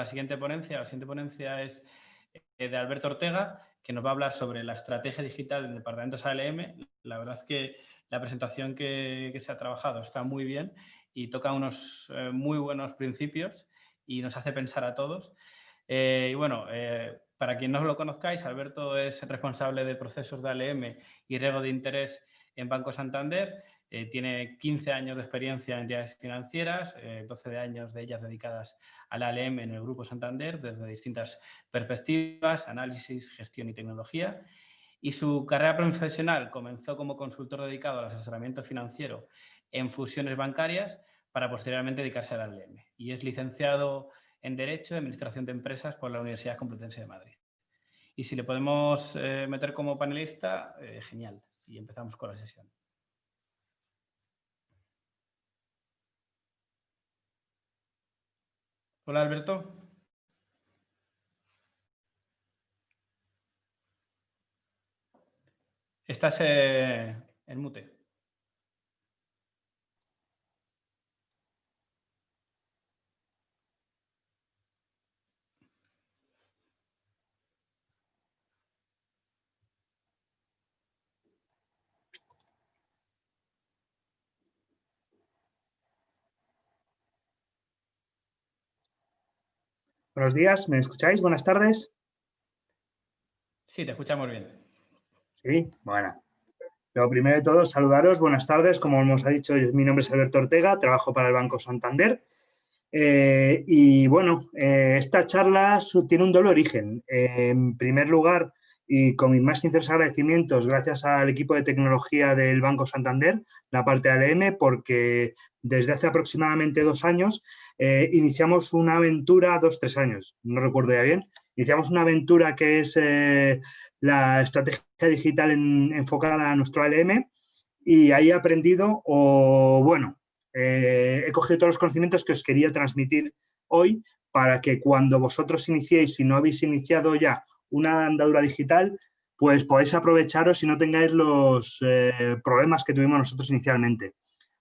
la siguiente ponencia. La siguiente ponencia es de Alberto Ortega, que nos va a hablar sobre la estrategia digital del departamento ALM. La verdad es que la presentación que se ha trabajado está muy bien y toca unos muy buenos principios y nos hace pensar a todos. Y bueno, para quien no lo conozcáis, Alberto es responsable de procesos de ALM y riesgo de interés en Banco Santander. Tiene 15 años de experiencia en entidades financieras, 12 años de ellas dedicadas al ALM en el Grupo Santander, desde distintas perspectivas, análisis, gestión y tecnología. Y su carrera profesional comenzó como consultor dedicado al asesoramiento financiero en fusiones bancarias para posteriormente dedicarse al ALM. Y es licenciado en Derecho y Administración de Empresas por la Universidad Complutense de Madrid. Y si le podemos meter como panelista, genial. Y empezamos con la sesión. Hola, Alberto. Estás en mute. Buenos días, ¿me escucháis? Buenas tardes. Sí, te escuchamos bien. Sí, bueno. Lo primero de todo, saludaros, buenas tardes. Como hemos dicho, mi nombre es Alberto Ortega, trabajo para el Banco Santander. Y bueno, esta charla tiene un doble origen. En primer lugar, y con mis más sinceros agradecimientos, gracias al equipo de tecnología del Banco Santander, la parte de ALM, porque desde hace aproximadamente 2 años iniciamos una aventura, 2-3 años, no recuerdo ya bien, iniciamos una aventura que es la estrategia digital enfocada a nuestro ALM, y ahí he aprendido, he cogido todos los conocimientos que os quería transmitir hoy para que cuando vosotros iniciéis, si no habéis iniciado ya una andadura digital, pues podéis aprovecharos y no tengáis los problemas que tuvimos nosotros inicialmente.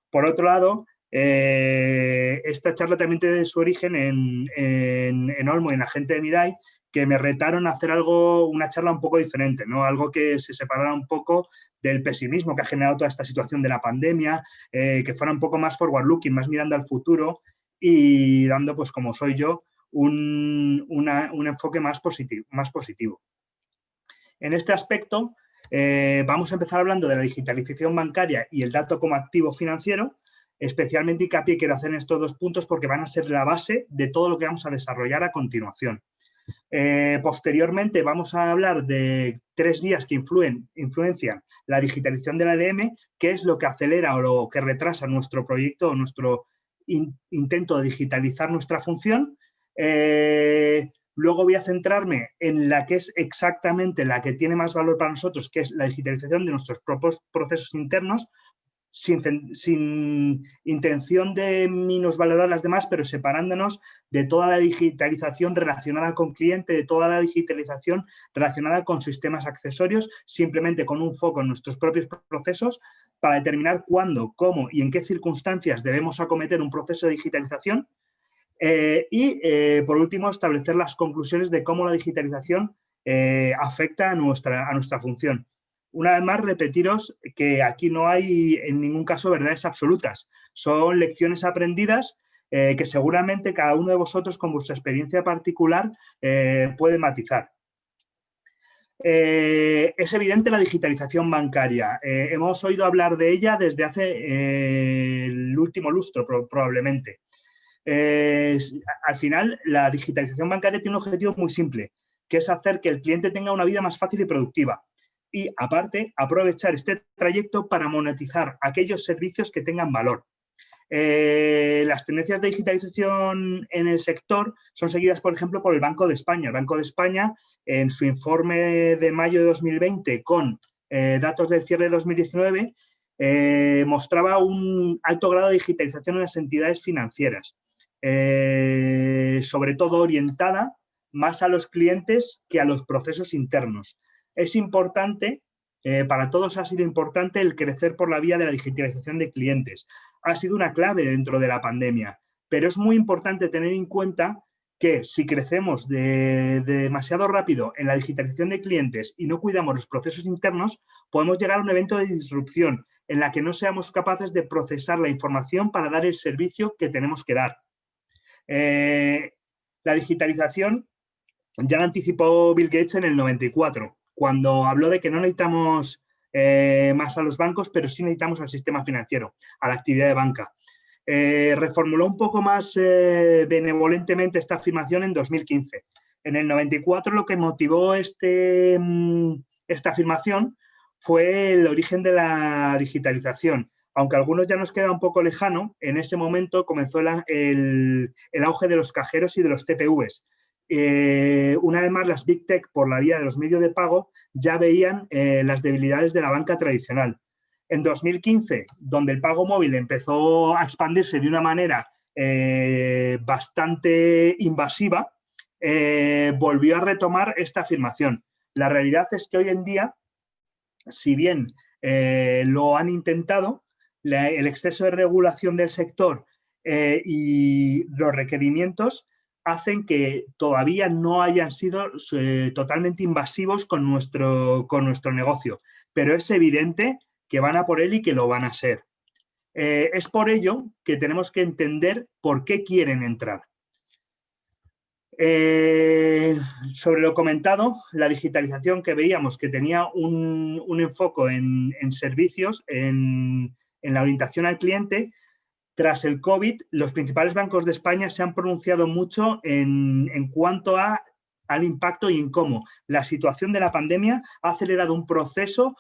Por otro lado, esta charla también tiene su origen en Olmo, en la gente de Mirai, que me retaron a hacer una charla un poco diferente, ¿no? Algo que se separara un poco del pesimismo que ha generado toda esta situación de la pandemia, que fuera un poco más forward-looking, más mirando al futuro y dando, pues como soy yo, un enfoque más positivo. En este aspecto, vamos a empezar hablando de la digitalización bancaria y el dato como activo financiero. Especialmente hincapié quiero hacer en estos 2 puntos porque van a ser la base de todo lo que vamos a desarrollar a continuación. Posteriormente vamos a hablar de 3 vías que influencian la digitalización del ALM, que es lo que acelera o lo que retrasa nuestro proyecto o nuestro intento de digitalizar nuestra función. Luego voy a centrarme en la que es exactamente la que tiene más valor para nosotros, que es la digitalización de nuestros propios procesos internos, sin intención de minusvalorar las demás, pero separándonos de toda la digitalización relacionada con cliente, de toda la digitalización relacionada con sistemas accesorios, simplemente con un foco en nuestros propios procesos para determinar cuándo, cómo y en qué circunstancias debemos acometer un proceso de digitalización. Por último, establecer las conclusiones de cómo la digitalización afecta a nuestra función. Una vez más, repetiros que aquí no hay en ningún caso verdades absolutas. Son lecciones aprendidas que seguramente cada uno de vosotros con vuestra experiencia particular puede matizar. Es evidente la digitalización bancaria. Hemos oído hablar de ella desde hace el último lustro, probablemente. Al final, la digitalización bancaria tiene un objetivo muy simple, que es hacer que el cliente tenga una vida más fácil y productiva. Y, aparte, aprovechar este trayecto para monetizar aquellos servicios que tengan valor. Las tendencias de digitalización en el sector son seguidas, por ejemplo, por el Banco de España. El Banco de España, en su informe de mayo de 2020, con datos del cierre de 2019, mostraba un alto grado de digitalización en las entidades financieras, sobre todo orientada más a los clientes que a los procesos internos. Es importante, para todos ha sido importante el crecer por la vía de la digitalización de clientes. Ha sido una clave dentro de la pandemia, pero es muy importante tener en cuenta que si crecemos de demasiado rápido en la digitalización de clientes y no cuidamos los procesos internos, podemos llegar a un evento de disrupción en la que no seamos capaces de procesar la información para dar el servicio que tenemos que dar. La digitalización ya la anticipó Bill Gates en el 94, cuando habló de que no necesitamos más a los bancos, pero sí necesitamos al sistema financiero, a la actividad de banca. Reformuló un poco más benevolentemente esta afirmación en 2015. En el 94 lo que motivó esta afirmación fue el origen de la digitalización. Aunque a algunos ya nos queda un poco lejano, en ese momento comenzó el auge de los cajeros y de los TPVs. Una vez más, las Big Tech, por la vía de los medios de pago, ya veían las debilidades de la banca tradicional. En 2015, donde el pago móvil empezó a expandirse de una manera bastante invasiva, volvió a retomar esta afirmación. La realidad es que hoy en día, si bien lo han intentado, el exceso de regulación del sector y los requerimientos hacen que todavía no hayan sido totalmente invasivos con nuestro negocio. Pero es evidente que van a por él y que lo van a ser. Es por ello que tenemos que entender por qué quieren entrar. Sobre lo comentado, la digitalización que veíamos que tenía un enfoque en servicios, en la orientación al cliente, tras el COVID, los principales bancos de España se han pronunciado mucho en cuanto al impacto y en cómo la situación de la pandemia ha acelerado un proceso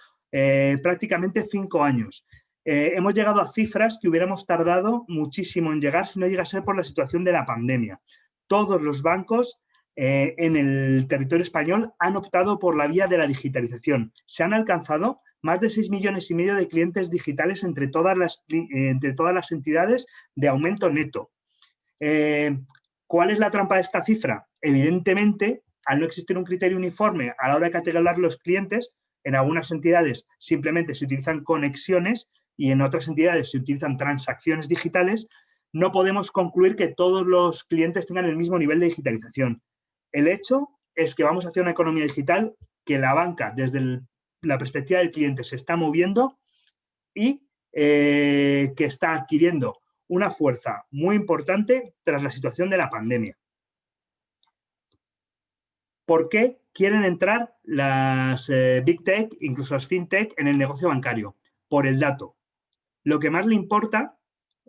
prácticamente 5 años. Hemos llegado a cifras que hubiéramos tardado muchísimo en llegar si no llega a ser por la situación de la pandemia. Todos los bancos en el territorio español han optado por la vía de la digitalización. Se han alcanzado más de 6,5 millones de clientes digitales entre todas las entidades de aumento neto. ¿Cuál es la trampa de esta cifra? Evidentemente, al no existir un criterio uniforme a la hora de categorizar los clientes, en algunas entidades simplemente se utilizan conexiones y en otras entidades se utilizan transacciones digitales, no podemos concluir que todos los clientes tengan el mismo nivel de digitalización. El hecho es que vamos hacia una economía digital que la banca, desde la perspectiva del cliente, se está moviendo y que está adquiriendo una fuerza muy importante tras la situación de la pandemia. ¿Por qué quieren entrar las Big Tech, incluso las FinTech, en el negocio bancario? Por el dato. Lo que más le importa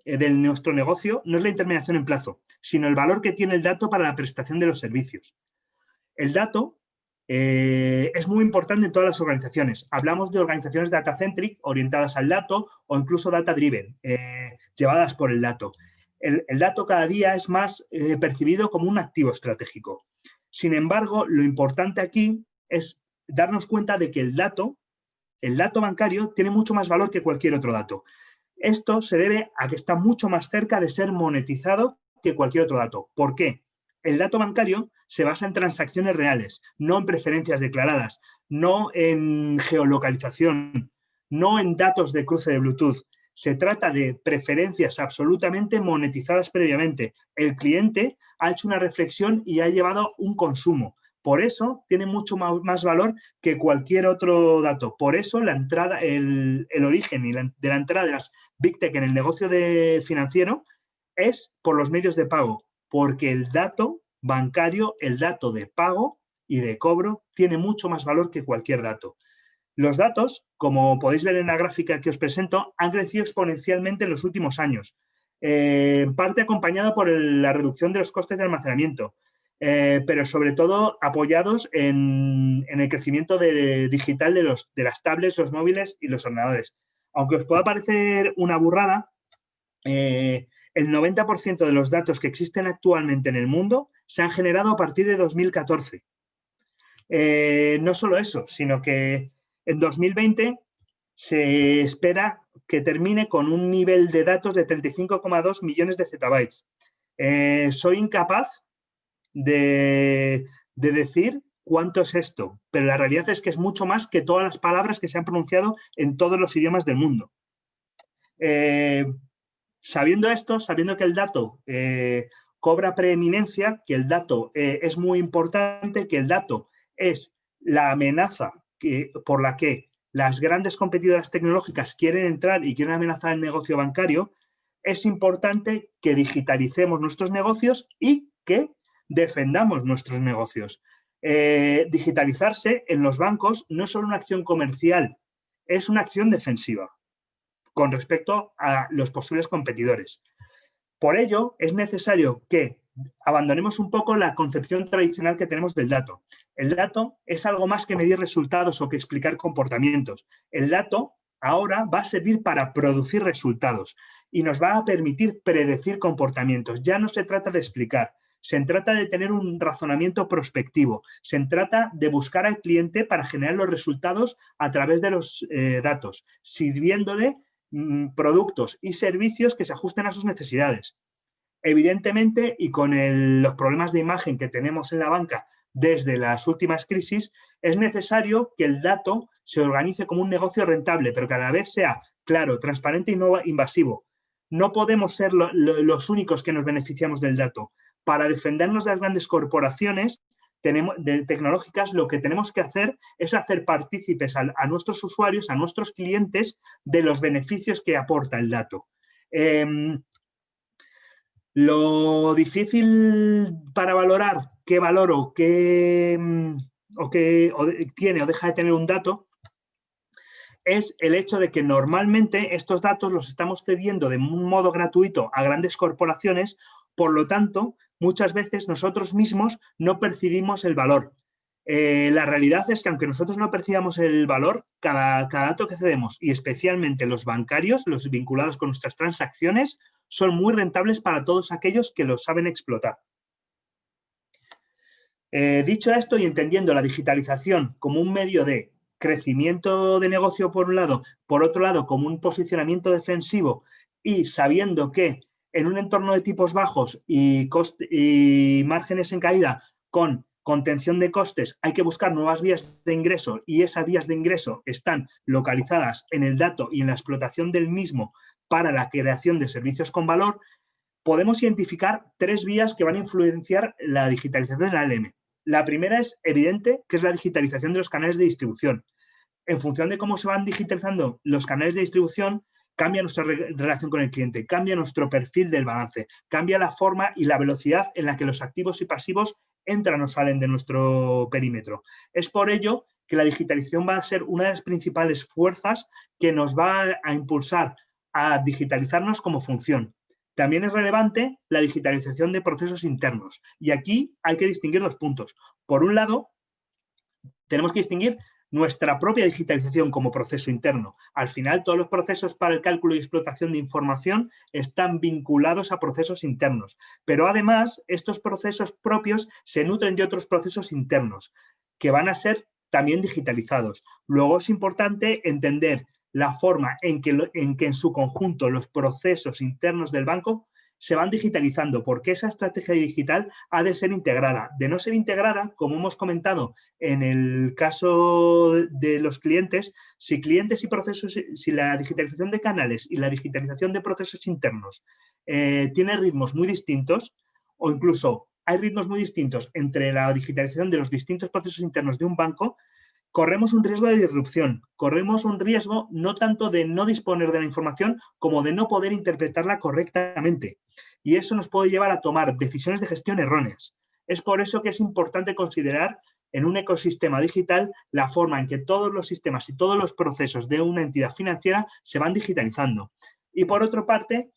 de nuestro negocio no es la intermediación en plazo, sino el valor que tiene el dato para la prestación de los servicios. El dato es muy importante en todas las organizaciones. Hablamos de organizaciones data-centric, orientadas al dato, o incluso data-driven, llevadas por el dato. El dato cada día es más percibido como un activo estratégico. Sin embargo, lo importante aquí es darnos cuenta de que el dato bancario tiene mucho más valor que cualquier otro dato. Esto se debe a que está mucho más cerca de ser monetizado que cualquier otro dato. ¿Por qué? El dato bancario se basa en transacciones reales, no en preferencias declaradas, no en geolocalización, no en datos de cruce de Bluetooth. Se trata de preferencias absolutamente monetizadas previamente. El cliente ha hecho una reflexión y ha llevado un consumo. Por eso tiene mucho más valor que cualquier otro dato. Por eso la entrada, el origen de la entrada de las Big Tech en el negocio financiero es por los medios de pago, porque el dato bancario, el dato de pago y de cobro tiene mucho más valor que cualquier dato. Los datos, como podéis ver en la gráfica que os presento, han crecido exponencialmente en los últimos años, en parte acompañado por la reducción de los costes de almacenamiento, pero sobre todo apoyados en el crecimiento digital de las tablets, los móviles y los ordenadores. Aunque os pueda parecer una burrada, el 90% de los datos que existen actualmente en el mundo se han generado a partir de 2014. No solo eso, sino que en 2020 se espera que termine con un nivel de datos de 35,2 millones de zettabytes. Soy incapaz de decir cuánto es esto, pero la realidad es que es mucho más que todas las palabras que se han pronunciado en todos los idiomas del mundo. Sabiendo esto, sabiendo que el dato cobra preeminencia, que el dato es muy importante, que el dato es la amenaza por la que las grandes competidoras tecnológicas quieren entrar y quieren amenazar el negocio bancario. Es importante que digitalicemos nuestros negocios y que defendamos nuestros negocios. Digitalizarse en los bancos no es solo una acción comercial, es una acción defensiva con respecto a los posibles competidores. Por ello, es necesario que abandonemos un poco la concepción tradicional que tenemos del dato. El dato es algo más que medir resultados o que explicar comportamientos. El dato ahora va a servir para producir resultados y nos va a permitir predecir comportamientos. Ya no se trata de explicar, se trata de tener un razonamiento prospectivo, se trata de buscar al cliente para generar los resultados a través de los datos, sirviéndole productos y servicios que se ajusten a sus necesidades. Evidentemente, y con los problemas de imagen que tenemos en la banca desde las últimas crisis, es necesario que el dato se organice como un negocio rentable, pero que a la vez sea claro, transparente y no invasivo. No podemos ser los únicos que nos beneficiamos del dato. Para defendernos de las grandes corporaciones tecnológicas, lo que tenemos que hacer es hacer partícipes a nuestros usuarios, a nuestros clientes, de los beneficios que aporta el dato. Lo difícil para valorar qué valor o tiene o deja de tener un dato es el hecho de que normalmente estos datos los estamos cediendo de un modo gratuito a grandes corporaciones, por lo tanto, muchas veces nosotros mismos no percibimos el valor. La realidad es que aunque nosotros no percibamos el valor, cada dato que cedemos, y especialmente los bancarios, los vinculados con nuestras transacciones, son muy rentables para todos aquellos que los saben explotar. Dicho esto y entendiendo la digitalización como un medio de crecimiento de negocio por un lado, por otro lado como un posicionamiento defensivo y sabiendo que en un entorno de tipos bajos y márgenes en caída con contención de costes hay que buscar nuevas vías de ingreso y esas vías de ingreso están localizadas en el dato y en la explotación del mismo para la creación de servicios con valor, podemos identificar 3 vías que van a influenciar la digitalización de la ALM. La primera es evidente, que es la digitalización de los canales de distribución. En función de cómo se van digitalizando los canales de distribución, cambia nuestra relación con el cliente, cambia nuestro perfil del balance, cambia la forma y la velocidad en la que los activos y pasivos entran o salen de nuestro perímetro. Es por ello que la digitalización va a ser una de las principales fuerzas que nos va a impulsar a digitalizarnos como función. También es relevante la digitalización de procesos internos. Y aquí hay que distinguir 2 puntos. Por un lado, tenemos que distinguir nuestra propia digitalización como proceso interno. Al final, todos los procesos para el cálculo y explotación de información están vinculados a procesos internos. Pero además, estos procesos propios se nutren de otros procesos internos que van a ser también digitalizados. Luego es importante entender la forma en que en su conjunto los procesos internos del banco se van digitalizando, porque esa estrategia digital ha de ser integrada. De no ser integrada, como hemos comentado en el caso de los clientes, si clientes y procesos, si la digitalización de canales y la digitalización de procesos internos tiene ritmos muy distintos, o incluso hay ritmos muy distintos entre la digitalización de los distintos procesos internos de un banco, corremos un riesgo de disrupción, corremos un riesgo no tanto de no disponer de la información como de no poder interpretarla correctamente. Y eso nos puede llevar a tomar decisiones de gestión erróneas. Es por eso que es importante considerar en un ecosistema digital la forma en que todos los sistemas y todos los procesos de una entidad financiera se van digitalizando. Y por otra parte,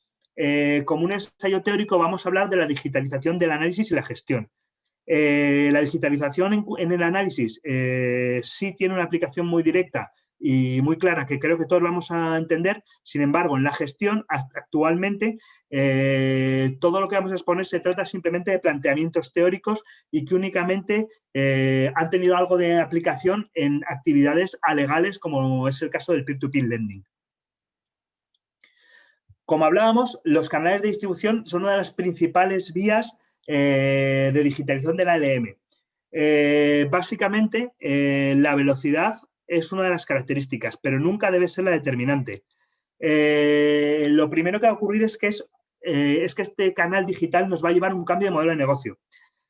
como un ensayo teórico, vamos a hablar de la digitalización del análisis y la gestión. La digitalización en el análisis sí tiene una aplicación muy directa y muy clara que creo que todos vamos a entender. Sin embargo, en la gestión actualmente todo lo que vamos a exponer se trata simplemente de planteamientos teóricos y que únicamente han tenido algo de aplicación en actividades alegales como es el caso del peer-to-peer lending. Como hablábamos, los canales de distribución son una de las principales vías de digitalización de la ALM. Básicamente, la velocidad es una de las características, pero nunca debe ser la determinante. Lo primero que va a ocurrir es que es es que este canal digital nos va a llevar a un cambio de modelo de negocio.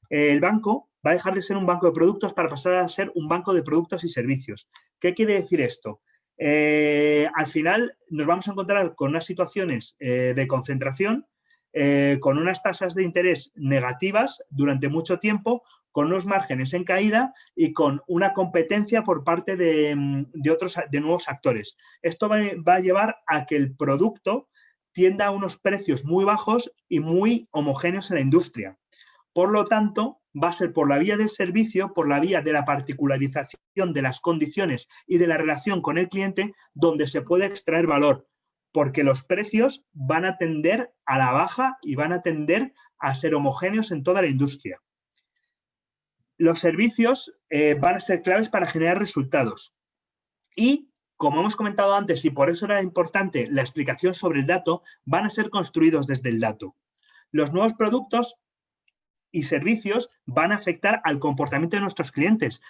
El banco va a dejar de ser un banco de productos para pasar a ser un banco de productos y servicios. ¿Qué quiere decir esto? Al final nos vamos a encontrar con unas situaciones de concentración, con unas tasas de interés negativas durante mucho tiempo, con unos márgenes en caída y con una competencia por parte de nuevos actores. Esto va a llevar a que el producto tienda a unos precios muy bajos y muy homogéneos en la industria. Por lo tanto, va a ser por la vía del servicio, por la vía de la particularización de las condiciones y de la relación con el cliente, donde se puede extraer valor, porque los precios van a tender a la baja y van a tender a ser homogéneos en toda la industria. Los servicios van a ser claves para generar resultados. Y, como hemos comentado antes, y por eso era importante la explicación sobre el dato, van a ser construidos desde el dato. Los nuevos productos y servicios van a afectar al comportamiento de nuestros clientes.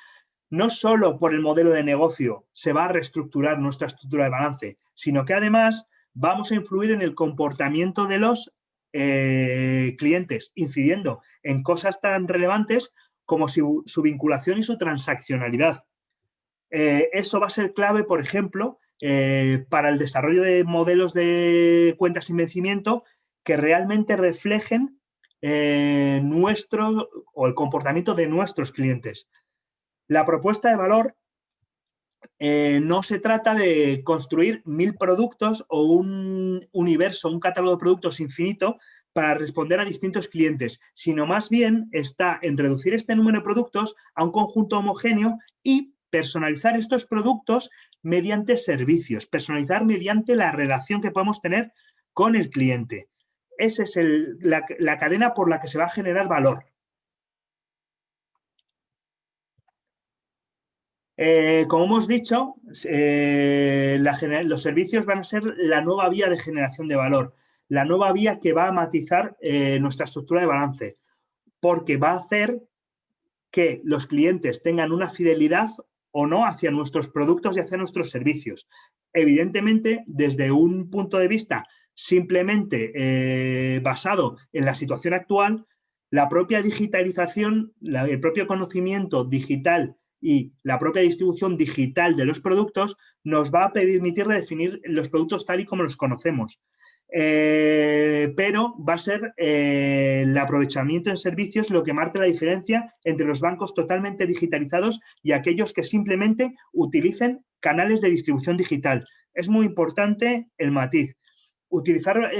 No solo por el modelo de negocio se va a reestructurar nuestra estructura de balance, sino que además vamos a influir en el comportamiento de los clientes, incidiendo en cosas tan relevantes como su vinculación y su transaccionalidad. Eso va a ser clave, por ejemplo, para el desarrollo de modelos de cuentas sin vencimiento que realmente reflejen el comportamiento de nuestros clientes. La propuesta de valor no se trata de construir 1000 productos o un universo, un catálogo de productos infinito para responder a distintos clientes, sino más bien está en reducir este número de productos a un conjunto homogéneo y personalizar estos productos mediante servicios, personalizar mediante la relación que podemos tener con el cliente. Esa es la cadena por la que se va a generar valor. Como hemos dicho, los servicios van a ser la nueva vía de generación de valor, la nueva vía que va a matizar nuestra estructura de balance, porque va a hacer que los clientes tengan una fidelidad o no hacia nuestros productos y hacia nuestros servicios. Evidentemente, desde un punto de vista simplemente basado en la situación actual, la propia digitalización, el propio conocimiento digital y la propia distribución digital de los productos nos va a permitir definir los productos tal y como los conocemos. Pero va a ser el aprovechamiento en servicios lo que marca la diferencia entre los bancos totalmente digitalizados y aquellos que simplemente utilicen canales de distribución digital. Es muy importante el matiz. Utilizar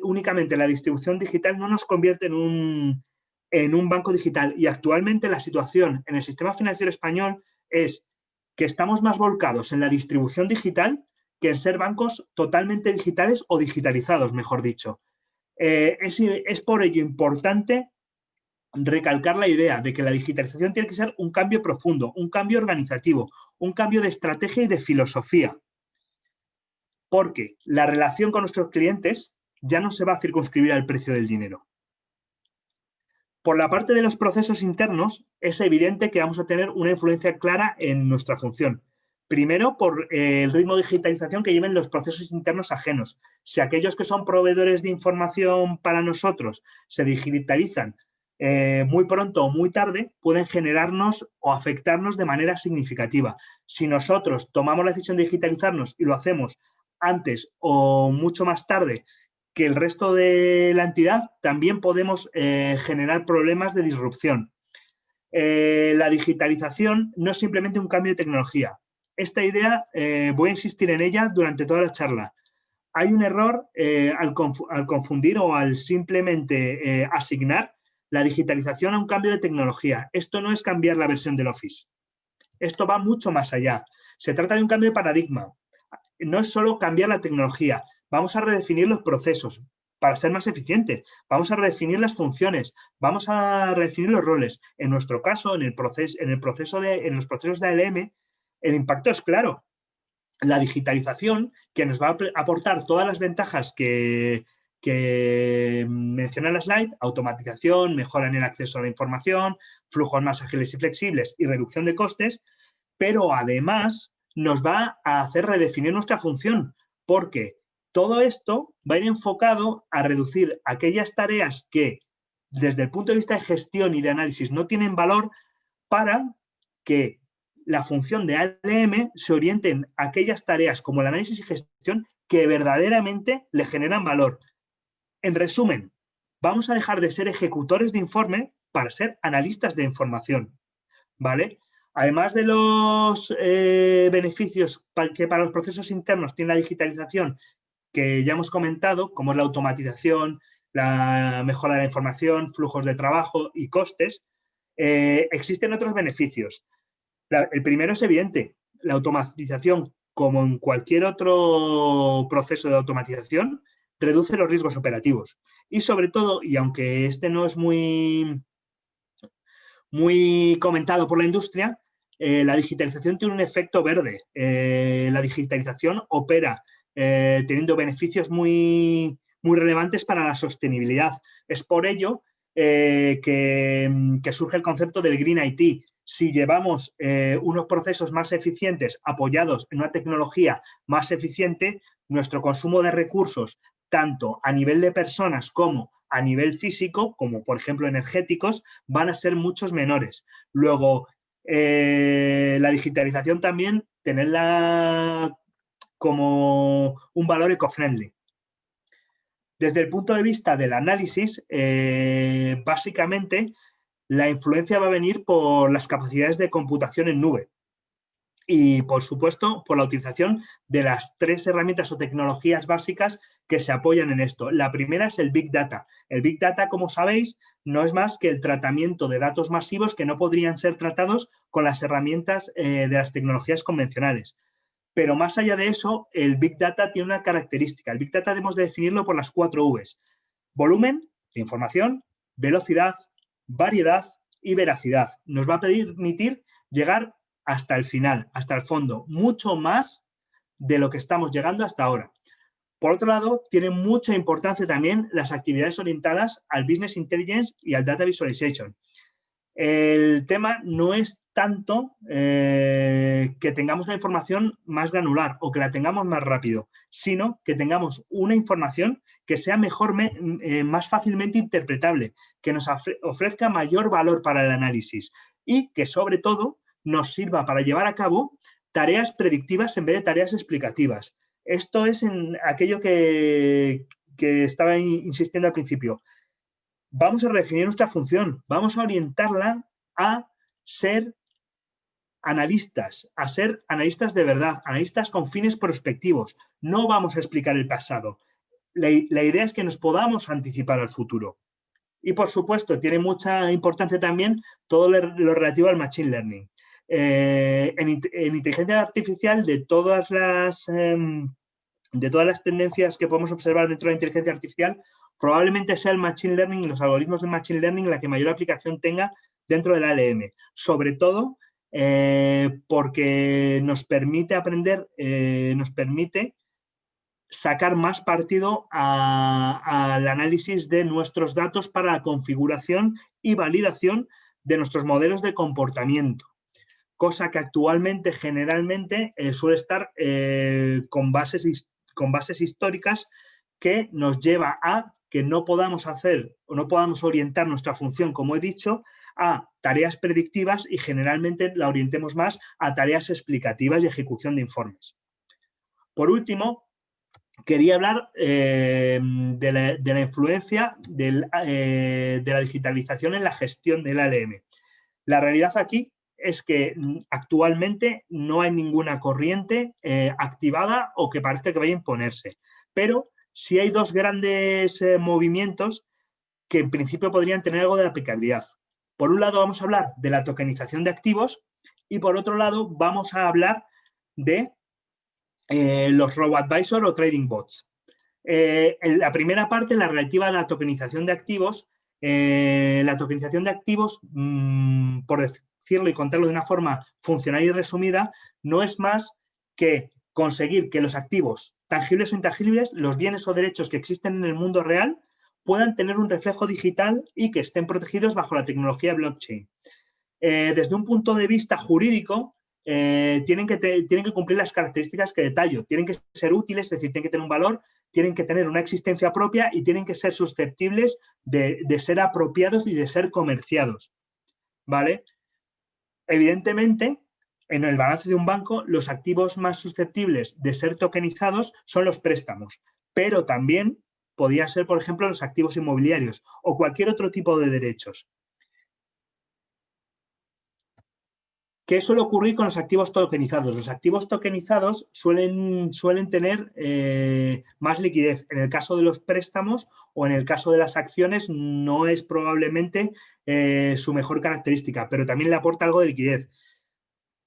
únicamente la distribución digital no nos convierte en un banco digital, y actualmente la situación en el sistema financiero español es que estamos más volcados en la distribución digital que en ser bancos totalmente digitales o digitalizados, mejor dicho. Es por ello importante recalcar la idea de que la digitalización tiene que ser un cambio profundo, un cambio organizativo, un cambio de estrategia y de filosofía, porque la relación con nuestros clientes ya no se va a circunscribir al precio del dinero. Por la parte de los procesos internos, es evidente que vamos a tener una influencia clara en nuestra función. Primero, por el ritmo de digitalización que lleven los procesos internos ajenos. Si aquellos que son proveedores de información para nosotros se digitalizan muy pronto o muy tarde, pueden generarnos o afectarnos de manera significativa. Si nosotros tomamos la decisión de digitalizarnos y lo hacemos antes o mucho más tarde que el resto de la entidad, también podemos generar problemas de disrupción. La digitalización no es simplemente un cambio de tecnología. Esta idea, voy a insistir en ella durante toda la charla. Hay un error al confundir o al simplemente asignar la digitalización a un cambio de tecnología. Esto no es cambiar la versión del Office. Esto va mucho más allá. Se trata de un cambio de paradigma. No es solo cambiar la tecnología. Vamos a redefinir los procesos para ser más eficientes. Vamos a redefinir las funciones. Vamos a redefinir los roles. En nuestro caso, en los procesos de ALM, el impacto es claro. La digitalización, que nos va a aportar todas las ventajas que menciona la slide: automatización, mejora en el acceso a la información, flujos más ágiles y flexibles y reducción de costes, pero además nos va a hacer redefinir nuestra función, porque Todo esto va a ir enfocado a reducir aquellas tareas que, desde el punto de vista de gestión y de análisis, no tienen valor, para que la función de ALM se oriente en aquellas tareas como el análisis y gestión que verdaderamente le generan valor. En resumen, vamos a dejar de ser ejecutores de informe para ser analistas de información, ¿vale? Además de los beneficios que para los procesos internos tiene la digitalización, que ya hemos comentado, como es la automatización, la mejora de la información, flujos de trabajo y costes, existen otros beneficios. El primero es evidente, la automatización, como en cualquier otro proceso de automatización, reduce los riesgos operativos. Y sobre todo, y aunque este no es muy comentado por la industria, la digitalización tiene un efecto verde. La digitalización opera teniendo beneficios muy relevantes para la sostenibilidad. Es por ello que surge el concepto del Green IT. Si llevamos unos procesos más eficientes apoyados en una tecnología más eficiente, nuestro consumo de recursos, tanto a nivel de personas como a nivel físico, como por ejemplo energéticos, van a ser muchos menores. Luego, la digitalización también, tenerla como un valor eco-friendly. Desde el punto de vista del análisis, básicamente la influencia va a venir por las capacidades de computación en nube y, por supuesto, por la utilización de las 3 herramientas o tecnologías básicas que se apoyan en esto. La primera es el Big Data. El Big Data, como sabéis, no es más que el tratamiento de datos masivos que no podrían ser tratados con las herramientas de las tecnologías convencionales. Pero más allá de eso, el Big Data tiene una característica. El Big Data debemos de definirlo por las 4 Vs. Volumen de información, velocidad, variedad y veracidad. Nos va a permitir llegar hasta el final, hasta el fondo, mucho más de lo que estamos llegando hasta ahora. Por otro lado, tiene mucha importancia también las actividades orientadas al Business Intelligence y al Data Visualization. El tema no es tanto que tengamos la información más granular o que la tengamos más rápido, sino que tengamos una información que sea mejor, más fácilmente interpretable, que nos ofrezca mayor valor para el análisis y que, sobre todo, nos sirva para llevar a cabo tareas predictivas en vez de tareas explicativas. Esto es en aquello que estaba insistiendo al principio. Vamos a redefinir nuestra función, vamos a orientarla a ser analistas, de verdad, analistas con fines prospectivos. No vamos a explicar el pasado. La idea es que nos podamos anticipar al futuro. Y, por supuesto, tiene mucha importancia también todo lo relativo al Machine Learning. En inteligencia artificial, de todas las tendencias que podemos observar dentro de la inteligencia artificial, probablemente sea el Machine Learning y los algoritmos de Machine Learning la que mayor aplicación tenga dentro del ALM. Sobre todo porque nos permite aprender, nos permite sacar más partido al análisis de nuestros datos para la configuración y validación de nuestros modelos de comportamiento, cosa que actualmente generalmente suele estar con bases históricas, que nos lleva a que no podamos hacer o no podamos orientar nuestra función, como he dicho, a tareas predictivas y generalmente la orientemos más a tareas explicativas y ejecución de informes. Por último, quería hablar de la influencia de la digitalización en la gestión del ALM. La realidad aquí es que actualmente no hay ninguna corriente activada o que parezca que vaya a imponerse, pero sí hay 2 grandes movimientos que en principio podrían tener algo de aplicabilidad. Por un lado vamos a hablar de la tokenización de activos y por otro lado vamos a hablar de los robo-advisor o trading bots. En la primera parte, la relativa a la tokenización de activos, por decirlo y contarlo de una forma funcional y resumida, no es más que conseguir que los activos, tangibles o intangibles, los bienes o derechos que existen en el mundo real, puedan tener un reflejo digital y que estén protegidos bajo la tecnología blockchain. Desde un punto de vista jurídico, tienen que cumplir las características que detallo. Tienen que ser útiles, es decir, tienen que tener un valor tienen que tener una existencia propia y tienen que ser susceptibles de ser apropiados y de ser comerciados, ¿vale? Evidentemente, en el balance de un banco, los activos más susceptibles de ser tokenizados son los préstamos, pero también podían ser, por ejemplo, los activos inmobiliarios o cualquier otro tipo de derechos. ¿Qué suele ocurrir con los activos tokenizados? Los activos tokenizados suelen tener más liquidez. En el caso de los préstamos o en el caso de las acciones no es probablemente su mejor característica, pero también le aporta algo de liquidez.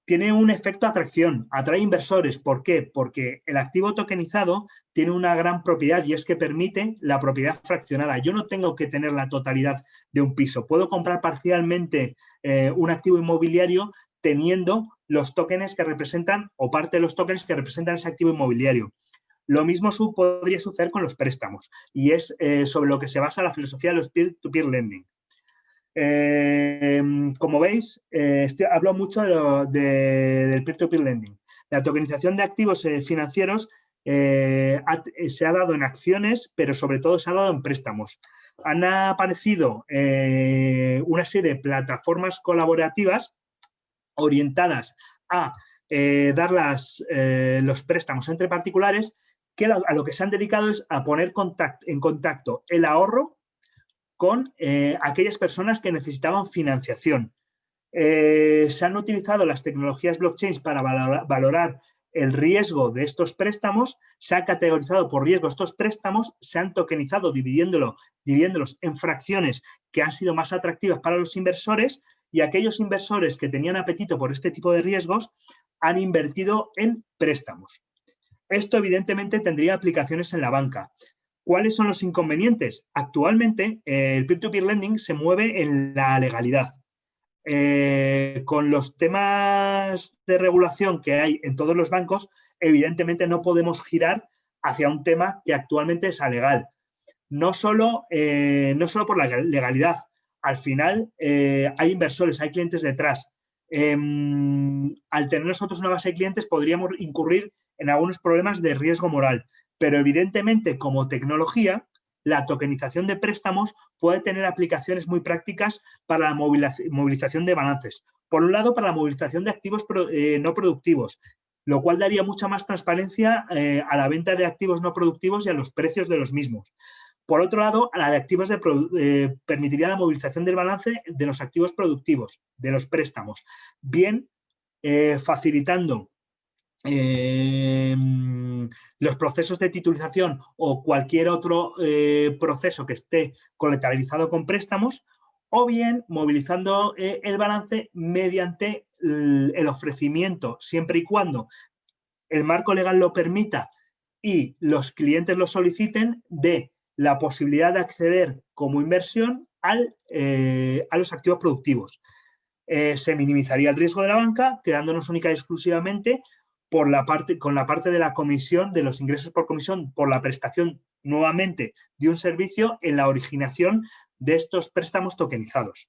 Tiene un efecto atracción, atrae inversores. ¿Por qué? Porque el activo tokenizado tiene una gran propiedad y es que permite la propiedad fraccionada. Yo no tengo que tener la totalidad de un piso. Puedo comprar parcialmente un activo inmobiliario teniendo los tokens que representan o parte de los tokens que representan ese activo inmobiliario. Lo mismo podría suceder con los préstamos y es sobre lo que se basa la filosofía de los peer-to-peer lending. Como veis, hablo mucho del peer-to-peer lending. La tokenización de activos financieros se ha dado en acciones, pero sobre todo se ha dado en préstamos. Han aparecido una serie de plataformas colaborativas orientadas a dar los préstamos entre particulares, que a lo que se han dedicado es a poner en contacto el ahorro con aquellas personas que necesitaban financiación. Se han utilizado las tecnologías blockchain para valorar el riesgo de estos préstamos, se ha categorizado por riesgo estos préstamos, se han tokenizado dividiéndolos en fracciones que han sido más atractivas para los inversores y aquellos inversores que tenían apetito por este tipo de riesgos han invertido en préstamos. Esto evidentemente tendría aplicaciones en la banca. ¿Cuáles son los inconvenientes? Actualmente el peer-to-peer lending se mueve en la legalidad. Con los temas de regulación que hay en todos los bancos, evidentemente no podemos girar hacia un tema que actualmente es alegal. No solo por la legalidad. Al final hay inversores, hay clientes detrás. Al tener nosotros una base de clientes podríamos incurrir en algunos problemas de riesgo moral. Pero evidentemente, como tecnología, la tokenización de préstamos puede tener aplicaciones muy prácticas para la movilización de balances. Por un lado, para la movilización de activos no productivos, lo cual daría mucha más transparencia a la venta de activos no productivos y a los precios de los mismos. Por otro lado, a la de activos permitiría la movilización del balance de los activos productivos, de los préstamos, bien facilitando los procesos de titulización o cualquier otro proceso que esté colateralizado con préstamos, o bien movilizando el balance mediante el ofrecimiento, siempre y cuando el marco legal lo permita y los clientes lo soliciten, de la posibilidad de acceder como inversión a los activos productivos. Se minimizaría el riesgo de la banca, quedándonos única y exclusivamente con la parte de la comisión, de los ingresos por comisión, por la prestación nuevamente de un servicio en la originación de estos préstamos tokenizados.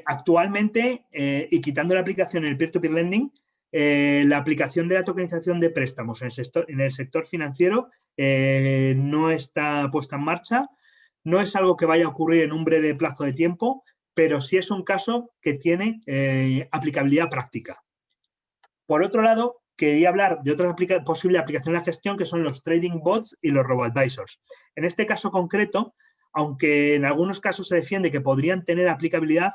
Actualmente, y quitando la aplicación en el peer-to-peer lending, la aplicación de la tokenización de préstamos en el sector financiero no está puesta en marcha. No es algo que vaya a ocurrir en un breve plazo de tiempo, pero sí es un caso que tiene aplicabilidad práctica. Por otro lado, quería hablar de otra posible aplicación de la gestión, que son los trading bots y los robo-advisors. En este caso concreto, aunque en algunos casos se defiende que podrían tener aplicabilidad,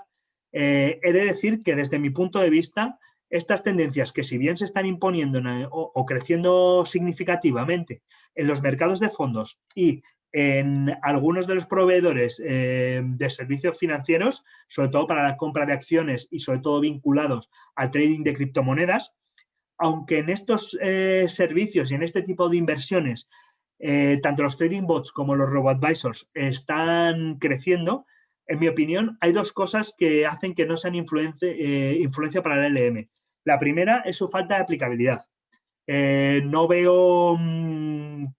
he de decir que desde mi punto de vista, estas tendencias que si bien se están imponiendo o creciendo significativamente en los mercados de fondos y en algunos de los proveedores de servicios financieros, sobre todo para la compra de acciones y sobre todo vinculados al trading de criptomonedas, aunque en estos servicios y en este tipo de inversiones, tanto los trading bots como los robo-advisors están creciendo, en mi opinión, hay dos cosas que hacen que no sean influencia para el LM. La primera es su falta de aplicabilidad. No veo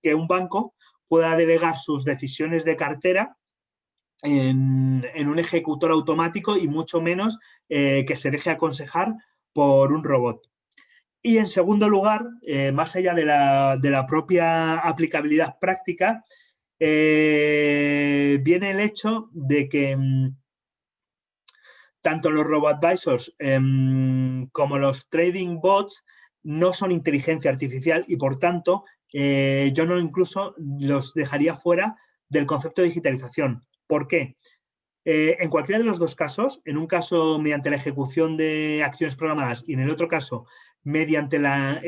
que un banco pueda delegar sus decisiones de cartera en un ejecutor automático y mucho menos que se deje aconsejar por un robot. Y en segundo lugar, más allá de la propia aplicabilidad práctica, viene el hecho de que tanto los robo-advisors como los trading bots no son inteligencia artificial y, por tanto, yo no incluso los dejaría fuera del concepto de digitalización. ¿Por qué? En cualquiera de los dos casos, en un caso mediante la ejecución de acciones programadas y en el otro caso mediante la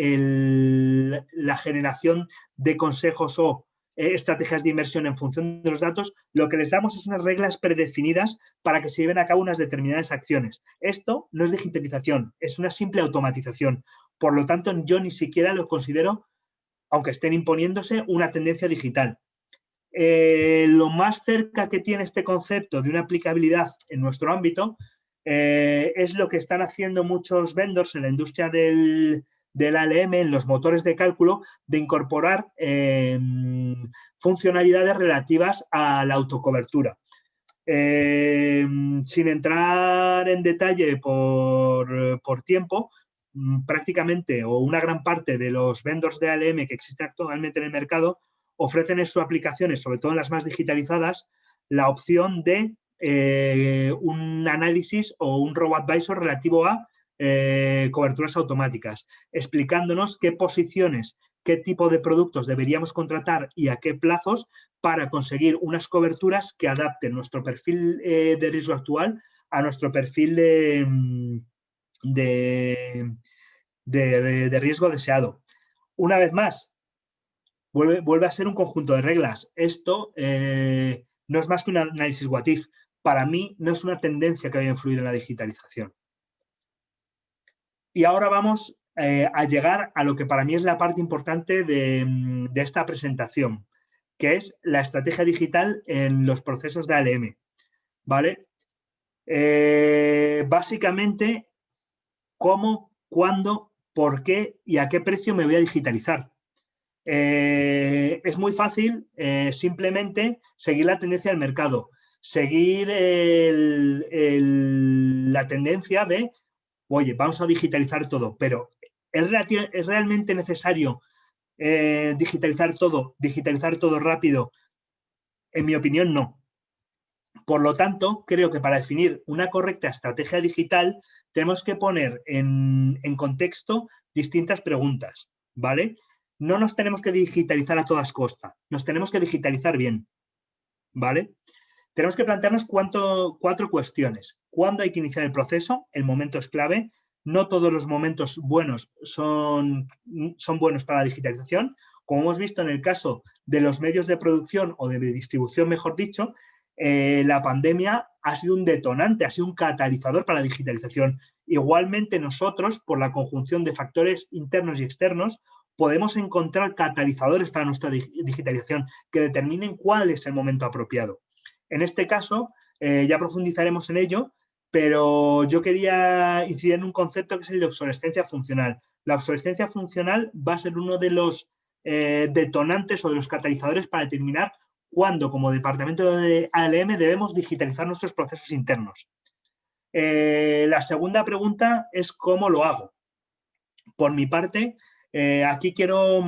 generación de consejos o estrategias de inversión en función de los datos, lo que les damos es unas reglas predefinidas para que se lleven a cabo unas determinadas acciones. Esto no es digitalización, es una simple automatización. Por lo tanto, yo ni siquiera lo considero, aunque estén imponiéndose, una tendencia digital. Lo más cerca que tiene este concepto de una aplicabilidad en nuestro ámbito es lo que están haciendo muchos vendors en la industria del ALM, en los motores de cálculo, de incorporar funcionalidades relativas a la autocobertura. Sin entrar en detalle por tiempo, prácticamente o una gran parte de los vendors de ALM que existen actualmente en el mercado ofrecen en sus aplicaciones, sobre todo en las más digitalizadas, la opción de un análisis o un robo-advisor relativo a coberturas automáticas, explicándonos qué posiciones, qué tipo de productos deberíamos contratar y a qué plazos para conseguir unas coberturas que adapten nuestro perfil de riesgo actual a nuestro perfil de riesgo deseado. Una vez más, vuelve a ser un conjunto de reglas. Esto no es más que un análisis what if. Para mí no es una tendencia que vaya a influir en la digitalización. Y ahora vamos a llegar a lo que para mí es la parte importante de esta presentación, que es la estrategia digital en los procesos de ALM. ¿Vale? Básicamente, cómo, cuándo, por qué y a qué precio me voy a digitalizar. Es muy fácil simplemente seguir la tendencia del mercado, seguir la tendencia de, oye, vamos a digitalizar todo, pero ¿es realmente necesario digitalizar todo rápido? En mi opinión, no. Por lo tanto, creo que para definir una correcta estrategia digital tenemos que poner en contexto distintas preguntas, ¿vale? No nos tenemos que digitalizar a todas costas, nos tenemos que digitalizar bien, ¿vale? Tenemos que plantearnos 4 cuestiones. ¿Cuándo hay que iniciar el proceso? El momento es clave. No todos los momentos buenos son buenos para la digitalización. Como hemos visto en el caso de los medios de producción o de distribución, mejor dicho, la pandemia ha sido un detonante, ha sido un catalizador para la digitalización. Igualmente nosotros, por la conjunción de factores internos y externos, podemos encontrar catalizadores para nuestra digitalización que determinen cuál es el momento apropiado. En este caso, ya profundizaremos en ello, pero yo quería incidir en un concepto que es el de obsolescencia funcional. La obsolescencia funcional va a ser uno de los detonantes o de los catalizadores para determinar cuándo, como departamento de ALM, debemos digitalizar nuestros procesos internos. La segunda pregunta es ¿cómo lo hago? Por mi parte, aquí quiero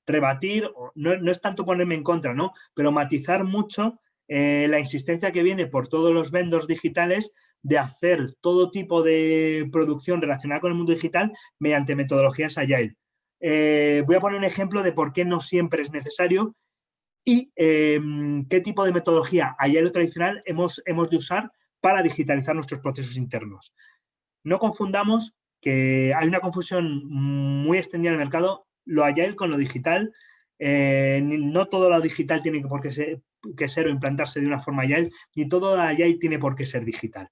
rebatir, no es tanto ponerme en contra, ¿no? Pero matizar mucho la insistencia que viene por todos los vendors digitales de hacer todo tipo de producción relacionada con el mundo digital mediante metodologías Agile. Voy a poner un ejemplo de por qué no siempre es necesario y qué tipo de metodología Agile o tradicional hemos de usar para digitalizar nuestros procesos internos. No confundamos que hay una confusión muy extendida en el mercado, lo Agile con lo digital. No todo lo digital tiene por qué ser o implantarse de una forma Agile, ni todo lo Agile tiene por qué ser digital.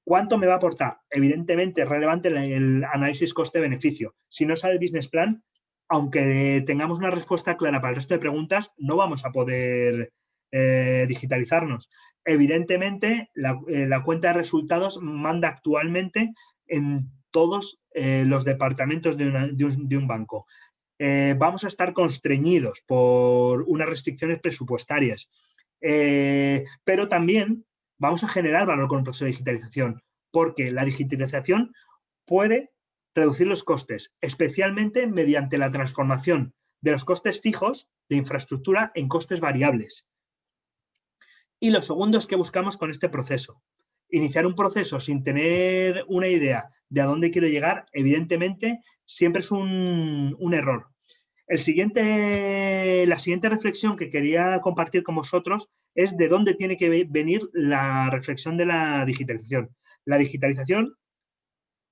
¿Cuánto me va a aportar? Evidentemente es relevante el análisis coste-beneficio. Si no sale el business plan, aunque tengamos una respuesta clara para el resto de preguntas, no vamos a poder digitalizarnos. Evidentemente, la cuenta de resultados manda actualmente en todos los departamentos de un banco. Vamos a estar constreñidos por unas restricciones presupuestarias, pero también vamos a generar valor con el proceso de digitalización, porque la digitalización puede reducir los costes, especialmente mediante la transformación de los costes fijos de infraestructura en costes variables. Y lo segundo es que buscamos con este proceso. Iniciar un proceso sin tener una idea de a dónde quiero llegar, evidentemente, siempre es un error. La siguiente reflexión que quería compartir con vosotros es de dónde tiene que venir la reflexión de la digitalización. La digitalización,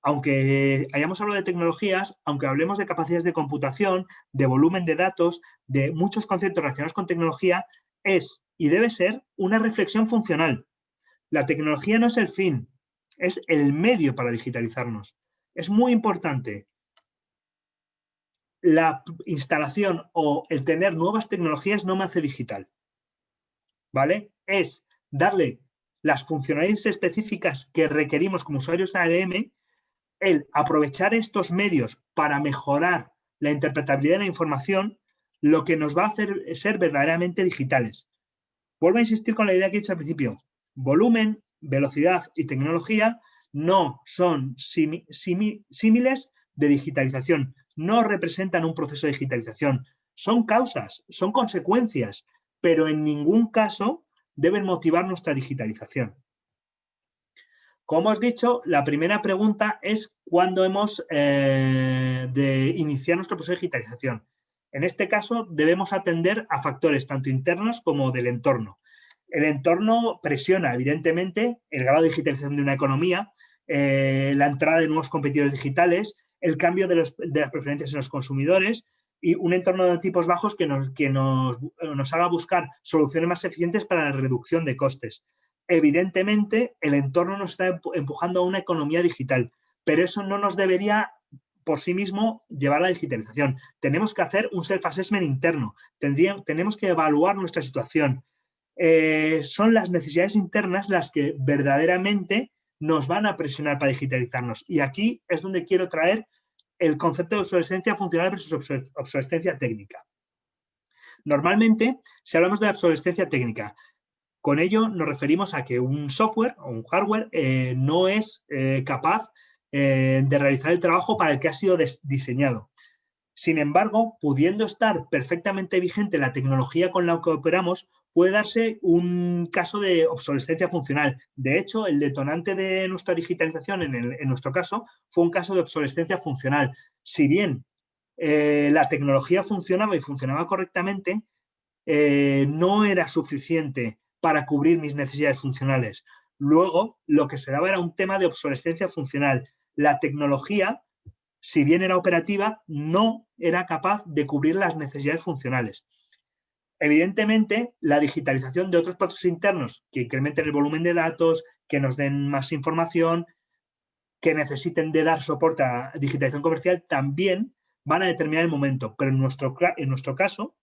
aunque hayamos hablado de tecnologías, aunque hablemos de capacidades de computación, de volumen de datos, de muchos conceptos relacionados con tecnología, es y debe ser una reflexión funcional. La tecnología no es el fin, es el medio para digitalizarnos. Es muy importante la instalación o el tener nuevas tecnologías no me hace digital, ¿vale? Es darle las funcionalidades específicas que requerimos como usuarios de ALM, el aprovechar estos medios para mejorar la interpretabilidad de la información, lo que nos va a hacer ser verdaderamente digitales. Vuelvo a insistir con la idea que he dicho al principio. Volumen, velocidad y tecnología no son símiles de digitalización, no representan un proceso de digitalización. Son causas, son consecuencias, pero en ningún caso deben motivar nuestra digitalización. Como os he dicho, la primera pregunta es cuándo hemos de iniciar nuestro proceso de digitalización. En este caso, debemos atender a factores tanto internos como del entorno. El entorno presiona, evidentemente, el grado de digitalización de una economía, la entrada de nuevos competidores digitales, el cambio de las preferencias en los consumidores y un entorno de tipos bajos que nos haga buscar soluciones más eficientes para la reducción de costes. Evidentemente, el entorno nos está empujando a una economía digital, pero eso no nos debería por sí mismo llevar a la digitalización. Tenemos que hacer un self-assessment interno, tenemos que evaluar nuestra situación. Son las necesidades internas las que verdaderamente nos van a presionar para digitalizarnos. Y aquí es donde quiero traer el concepto de obsolescencia funcional versus obsolescencia técnica. Normalmente, si hablamos de obsolescencia técnica, con ello nos referimos a que un software o un hardware no es capaz de realizar el trabajo para el que ha sido diseñado. Sin embargo, pudiendo estar perfectamente vigente la tecnología con la que operamos, puede darse un caso de obsolescencia funcional. De hecho, el detonante de nuestra digitalización, en nuestro caso, fue un caso de obsolescencia funcional. Si bien la tecnología funcionaba y funcionaba correctamente, no era suficiente para cubrir mis necesidades funcionales. Luego, lo que se daba era un tema de obsolescencia funcional. La tecnología, si bien era operativa, no era capaz de cubrir las necesidades funcionales. Evidentemente, la digitalización de otros procesos internos que incrementen el volumen de datos, que nos den más información, que necesiten de dar soporte a digitalización comercial, también van a determinar el momento. Pero en nuestro caso,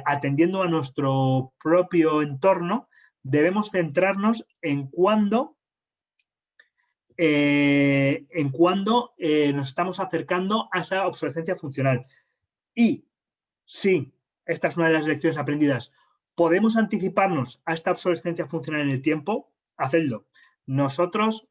atendiendo a nuestro propio entorno, debemos centrarnos en cuándo nos estamos acercando a esa obsolescencia funcional. Y sí, esta es una de las lecciones aprendidas. ¿Podemos anticiparnos a esta obsolescencia funcional en el tiempo? Hacedlo. Nosotros,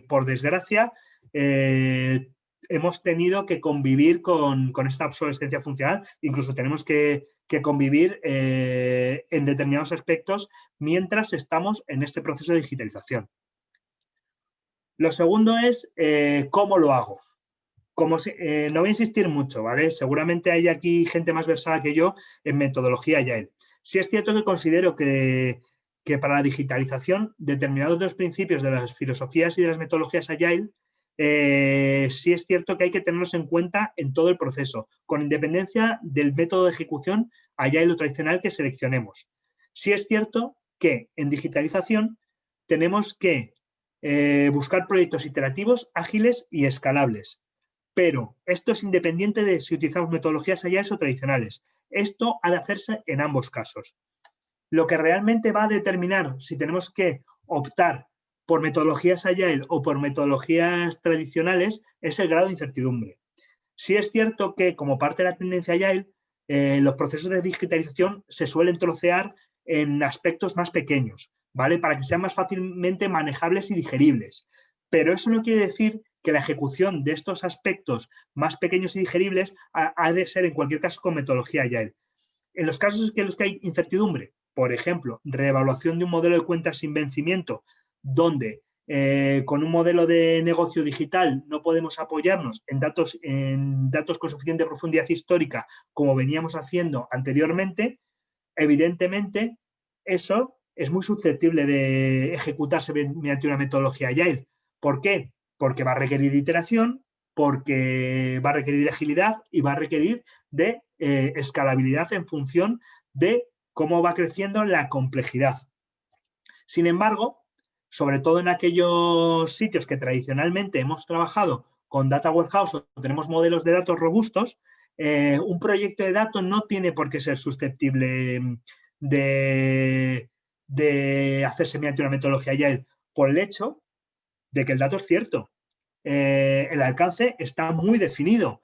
por desgracia, hemos tenido que convivir con esta obsolescencia funcional. Incluso tenemos que convivir en determinados aspectos mientras estamos en este proceso de digitalización. Lo segundo es cómo lo hago. No voy a insistir mucho, ¿vale? Seguramente hay aquí gente más versada que yo en metodología Agile. Sí es cierto que considero que para la digitalización, determinados de los principios de las filosofías y de las metodologías Agile, sí es cierto que hay que tenerlos en cuenta en todo el proceso, con independencia del método de ejecución Agile o tradicional que seleccionemos. Sí es cierto que en digitalización tenemos que buscar proyectos iterativos, ágiles y escalables. Pero esto es independiente de si utilizamos metodologías agiles o tradicionales. Esto ha de hacerse en ambos casos. Lo que realmente va a determinar si tenemos que optar por metodologías agile o por metodologías tradicionales es el grado de incertidumbre. Sí es cierto que como parte de la tendencia agile, los procesos de digitalización se suelen trocear en aspectos más pequeños, ¿vale? Para que sean más fácilmente manejables y digeribles. Pero eso no quiere decir que la ejecución de estos aspectos más pequeños y digeribles ha de ser en cualquier caso con metodología Agile. En los casos en los que hay incertidumbre, por ejemplo, reevaluación de un modelo de cuentas sin vencimiento, donde con un modelo de negocio digital no podemos apoyarnos en datos con suficiente profundidad histórica como veníamos haciendo anteriormente, evidentemente eso es muy susceptible de ejecutarse mediante una metodología Agile. ¿Por qué? Porque va a requerir de iteración, porque va a requerir de agilidad y va a requerir de escalabilidad en función de cómo va creciendo la complejidad. Sin embargo, sobre todo en aquellos sitios que tradicionalmente hemos trabajado con Data Warehouse o tenemos modelos de datos robustos, un proyecto de datos no tiene por qué ser susceptible de hacerse mediante una metodología Agile por el hecho de que el dato es cierto. El alcance está muy definido.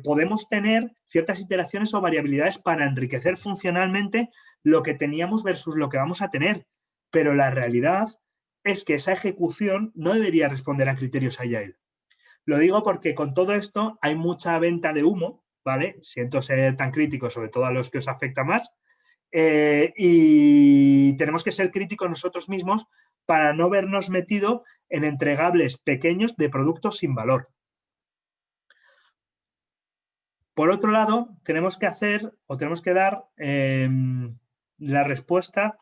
Podemos tener ciertas iteraciones o variabilidades para enriquecer funcionalmente lo que teníamos versus lo que vamos a tener. Pero la realidad es que esa ejecución no debería responder a criterios Agile. Lo digo porque con todo esto hay mucha venta de humo, ¿vale? Siento ser tan crítico, sobre todo a los que os afecta más, y tenemos que ser críticos nosotros mismos para no vernos metido en entregables pequeños de productos sin valor. Por otro lado, tenemos que hacer o tenemos que dar la respuesta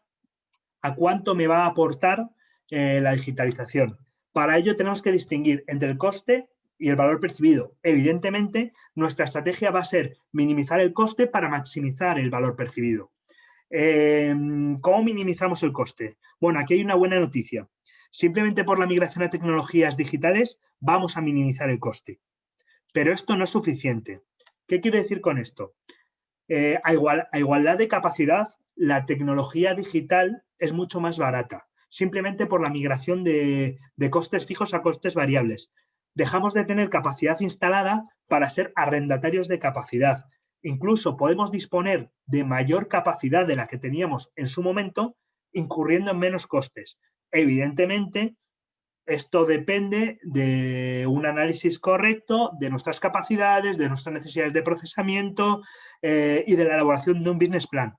a cuánto me va a aportar la digitalización. Para ello tenemos que distinguir entre el coste y el valor percibido. Evidentemente, nuestra estrategia va a ser minimizar el coste para maximizar el valor percibido. ¿Cómo minimizamos el coste? Bueno, aquí hay una buena noticia. Simplemente por la migración a tecnologías digitales vamos a minimizar el coste. Pero esto no es suficiente. ¿Qué quiero decir con esto? A igualdad de capacidad, la tecnología digital es mucho más barata, simplemente por la migración de costes fijos a costes variables. Dejamos de tener capacidad instalada para ser arrendatarios de capacidad. Incluso podemos disponer de mayor capacidad de la que teníamos en su momento, incurriendo en menos costes. Evidentemente, esto depende de un análisis correcto de nuestras capacidades, de nuestras necesidades de procesamiento y de la elaboración de un business plan.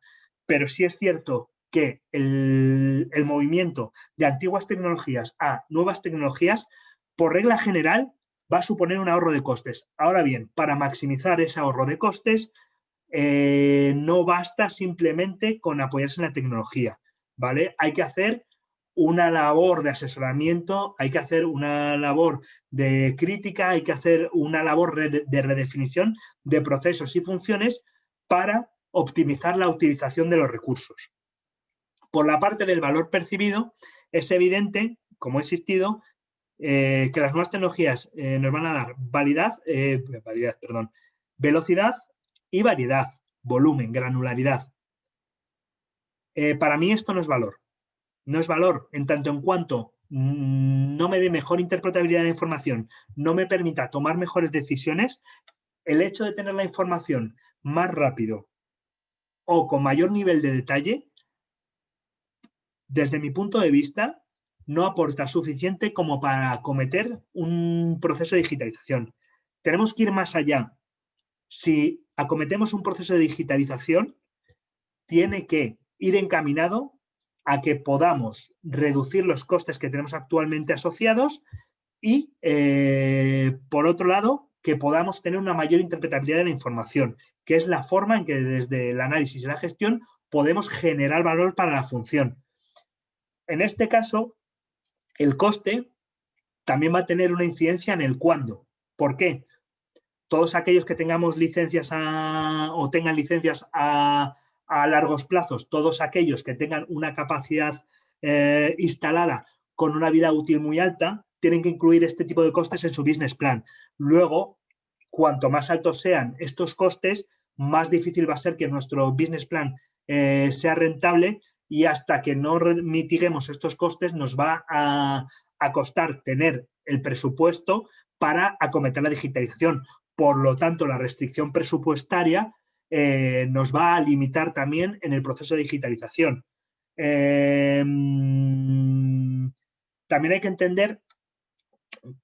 Pero sí es cierto que el movimiento de antiguas tecnologías a nuevas tecnologías, por regla general, va a suponer un ahorro de costes. Ahora bien, para maximizar ese ahorro de costes, no basta simplemente con apoyarse en la tecnología, ¿vale? Hay que hacer una labor de asesoramiento, hay que hacer una labor de crítica, hay que hacer una labor de redefinición de procesos y funciones para optimizar la utilización de los recursos. Por la parte del valor percibido, es evidente, como he insistido, que las nuevas tecnologías nos van a dar velocidad y variedad, volumen, granularidad. Para mí esto no es valor. No es valor en tanto en cuanto no me dé mejor interpretabilidad de la información, no me permita tomar mejores decisiones. El hecho de tener la información más rápido o con mayor nivel de detalle, desde mi punto de vista, no aporta suficiente como para acometer un proceso de digitalización. Tenemos que ir más allá. Si acometemos un proceso de digitalización, tiene que ir encaminado a que podamos reducir los costes que tenemos actualmente asociados y, por otro lado, que podamos tener una mayor interpretabilidad de la información, que es la forma en que desde el análisis y la gestión podemos generar valor para la función. En este caso, el coste también va a tener una incidencia en el cuándo. ¿Por qué? Todos aquellos que tengamos licencias o tengan licencias a largos plazos, todos aquellos que tengan una capacidad instalada con una vida útil muy alta, tienen que incluir este tipo de costes en su business plan. Luego, cuanto más altos sean estos costes, más difícil va a ser que nuestro business plan sea rentable, y hasta que no mitiguemos estos costes nos va a costar tener el presupuesto para acometer la digitalización. Por lo tanto, la restricción presupuestaria nos va a limitar también en el proceso de digitalización. También hay que entender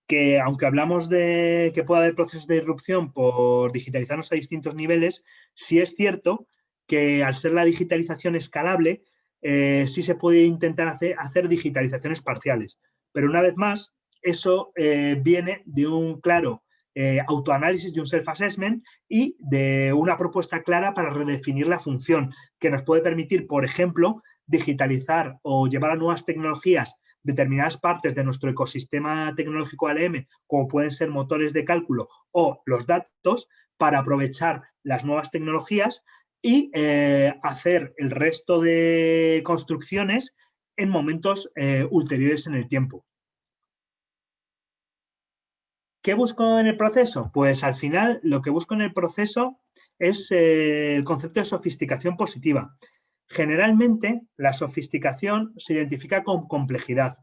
que aunque hablamos de que puede haber procesos de disrupción por digitalizarnos a distintos niveles, sí es cierto que al ser la digitalización escalable, sí se puede intentar hacer digitalizaciones parciales. Pero una vez más, eso viene de un claro autoanálisis, de un self-assessment y de una propuesta clara para redefinir la función que nos puede permitir, por ejemplo, digitalizar o llevar a nuevas tecnologías determinadas partes de nuestro ecosistema tecnológico ALM, como pueden ser motores de cálculo o los datos, para aprovechar las nuevas tecnologías y hacer el resto de construcciones en momentos ulteriores en el tiempo. ¿Qué busco en el proceso? Pues al final lo que busco en el proceso es el concepto de sofisticación positiva. Generalmente la sofisticación se identifica con complejidad.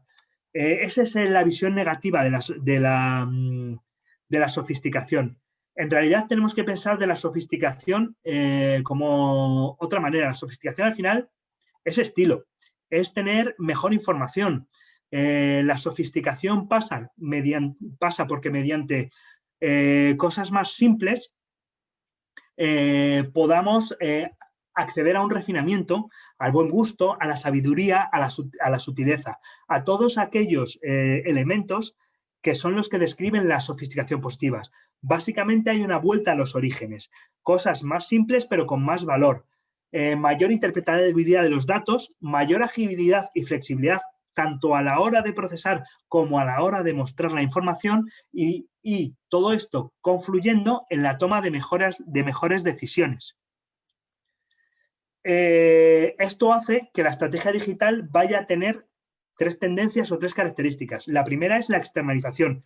Esa es la visión negativa de la sofisticación. En realidad tenemos que pensar de la sofisticación como otra manera. La sofisticación al final es estilo, es tener mejor información. La sofisticación pasa porque mediante cosas más simples podamos acceder a un refinamiento, al buen gusto, a la sabiduría, a la sutileza, a todos aquellos elementos que son los que describen la sofisticación positiva. Básicamente hay una vuelta a los orígenes, cosas más simples pero con más valor, mayor interpretabilidad de los datos, mayor agilidad y flexibilidad tanto a la hora de procesar como a la hora de mostrar la información y todo esto confluyendo en la toma de mejores decisiones. Esto hace que la estrategia digital vaya a tener tres tendencias o tres características. La primera es la externalización.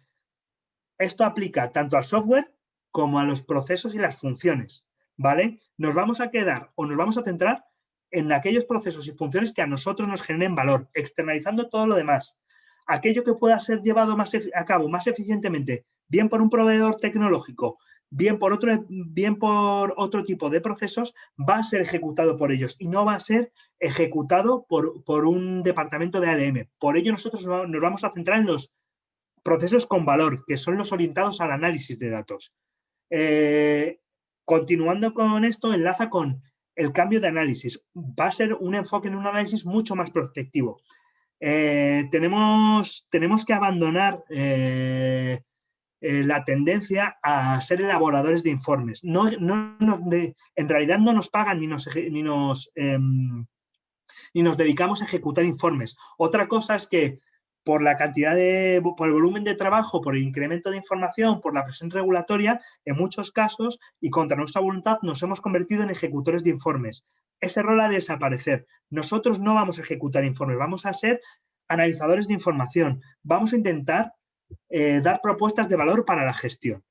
Esto aplica tanto al software como a los procesos y las funciones, ¿vale? Nos vamos a quedar o nos vamos a centrar en aquellos procesos y funciones que a nosotros nos generen valor, externalizando todo lo demás. Aquello que pueda ser llevado a cabo más eficientemente, bien por un proveedor tecnológico, bien por otro tipo de procesos, va a ser ejecutado por ellos y no va a ser ejecutado por un departamento de ALM. Por ello nosotros nos vamos a centrar en los procesos con valor, que son los orientados al análisis de datos. Continuando con esto, enlaza con el cambio de análisis. Va a ser un enfoque en un análisis mucho más prospectivo. Tenemos que abandonar la tendencia a ser elaboradores de informes. En realidad no nos pagan ni nos dedicamos a ejecutar informes. Otra cosa es que por el volumen de trabajo, por el incremento de información, por la presión regulatoria, en muchos casos y contra nuestra voluntad nos hemos convertido en ejecutores de informes. Ese rol ha de desaparecer. Nosotros no vamos a ejecutar informes, vamos a ser analizadores de información. Vamos a intentar dar propuestas de valor para la gestión.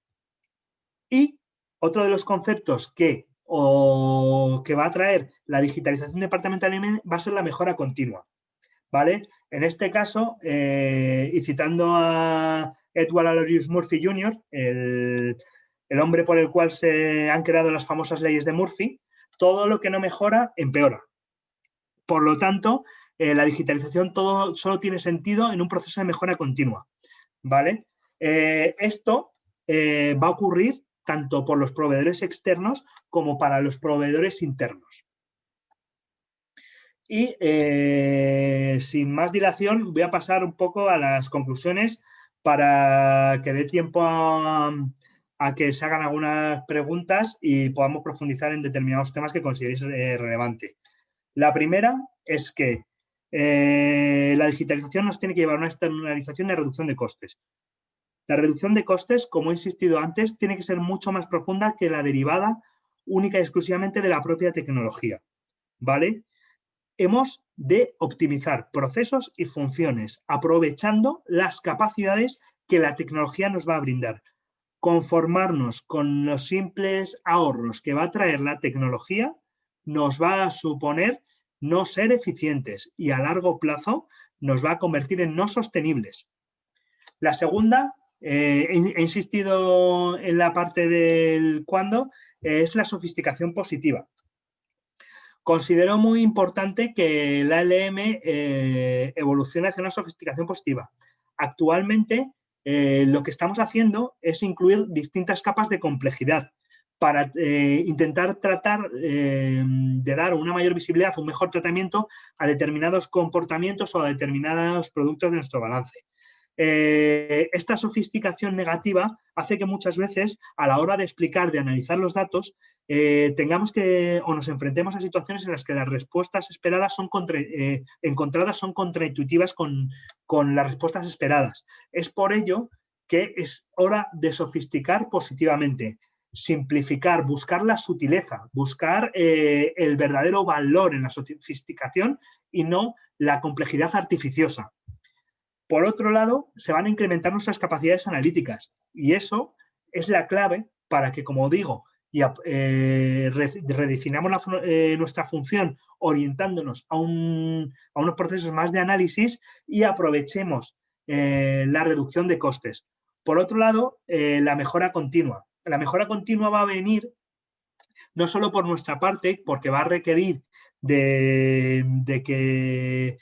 Y otro de los conceptos que va a traer la digitalización departamental va a ser la mejora continua, ¿vale? En este caso, y citando a Edward Alorius Murphy Jr., el hombre por el cual se han creado las famosas leyes de Murphy, todo lo que no mejora, empeora. Por lo tanto, la digitalización solo tiene sentido en un proceso de mejora continua, ¿vale? Esto va a ocurrir tanto por los proveedores externos como para los proveedores internos. Y sin más dilación, voy a pasar un poco a las conclusiones para que dé tiempo a que se hagan algunas preguntas y podamos profundizar en determinados temas que consideréis relevantes. La primera es que la digitalización nos tiene que llevar a una externalización y reducción de costes. La reducción de costes, como he insistido antes, tiene que ser mucho más profunda que la derivada única y exclusivamente de la propia tecnología, ¿vale? Hemos de optimizar procesos y funciones, aprovechando las capacidades que la tecnología nos va a brindar. Conformarnos con los simples ahorros que va a traer la tecnología nos va a suponer no ser eficientes y a largo plazo nos va a convertir en no sostenibles. La segunda, he insistido en la parte del cuándo, es la sofisticación positiva. Considero muy importante que el ALM evolucione hacia una sofisticación positiva. Actualmente lo que estamos haciendo es incluir distintas capas de complejidad para intentar tratar de dar una mayor visibilidad, un mejor tratamiento a determinados comportamientos o a determinados productos de nuestro balance. Esta sofisticación negativa hace que muchas veces a la hora de explicar, de analizar los datos, tengamos que o nos enfrentemos a situaciones en las que las respuestas esperadas son encontradas son contraintuitivas con las respuestas esperadas. Es por ello que es hora de sofisticar positivamente, simplificar, buscar la sutileza, buscar el verdadero valor en la sofisticación y no la complejidad artificiosa. Por otro lado, se van a incrementar nuestras capacidades analíticas y eso es la clave para que, como digo, redefinamos nuestra función orientándonos a unos procesos más de análisis y aprovechemos la reducción de costes. Por otro lado, la mejora continua. La mejora continua va a venir no solo por nuestra parte, porque va a requerir de que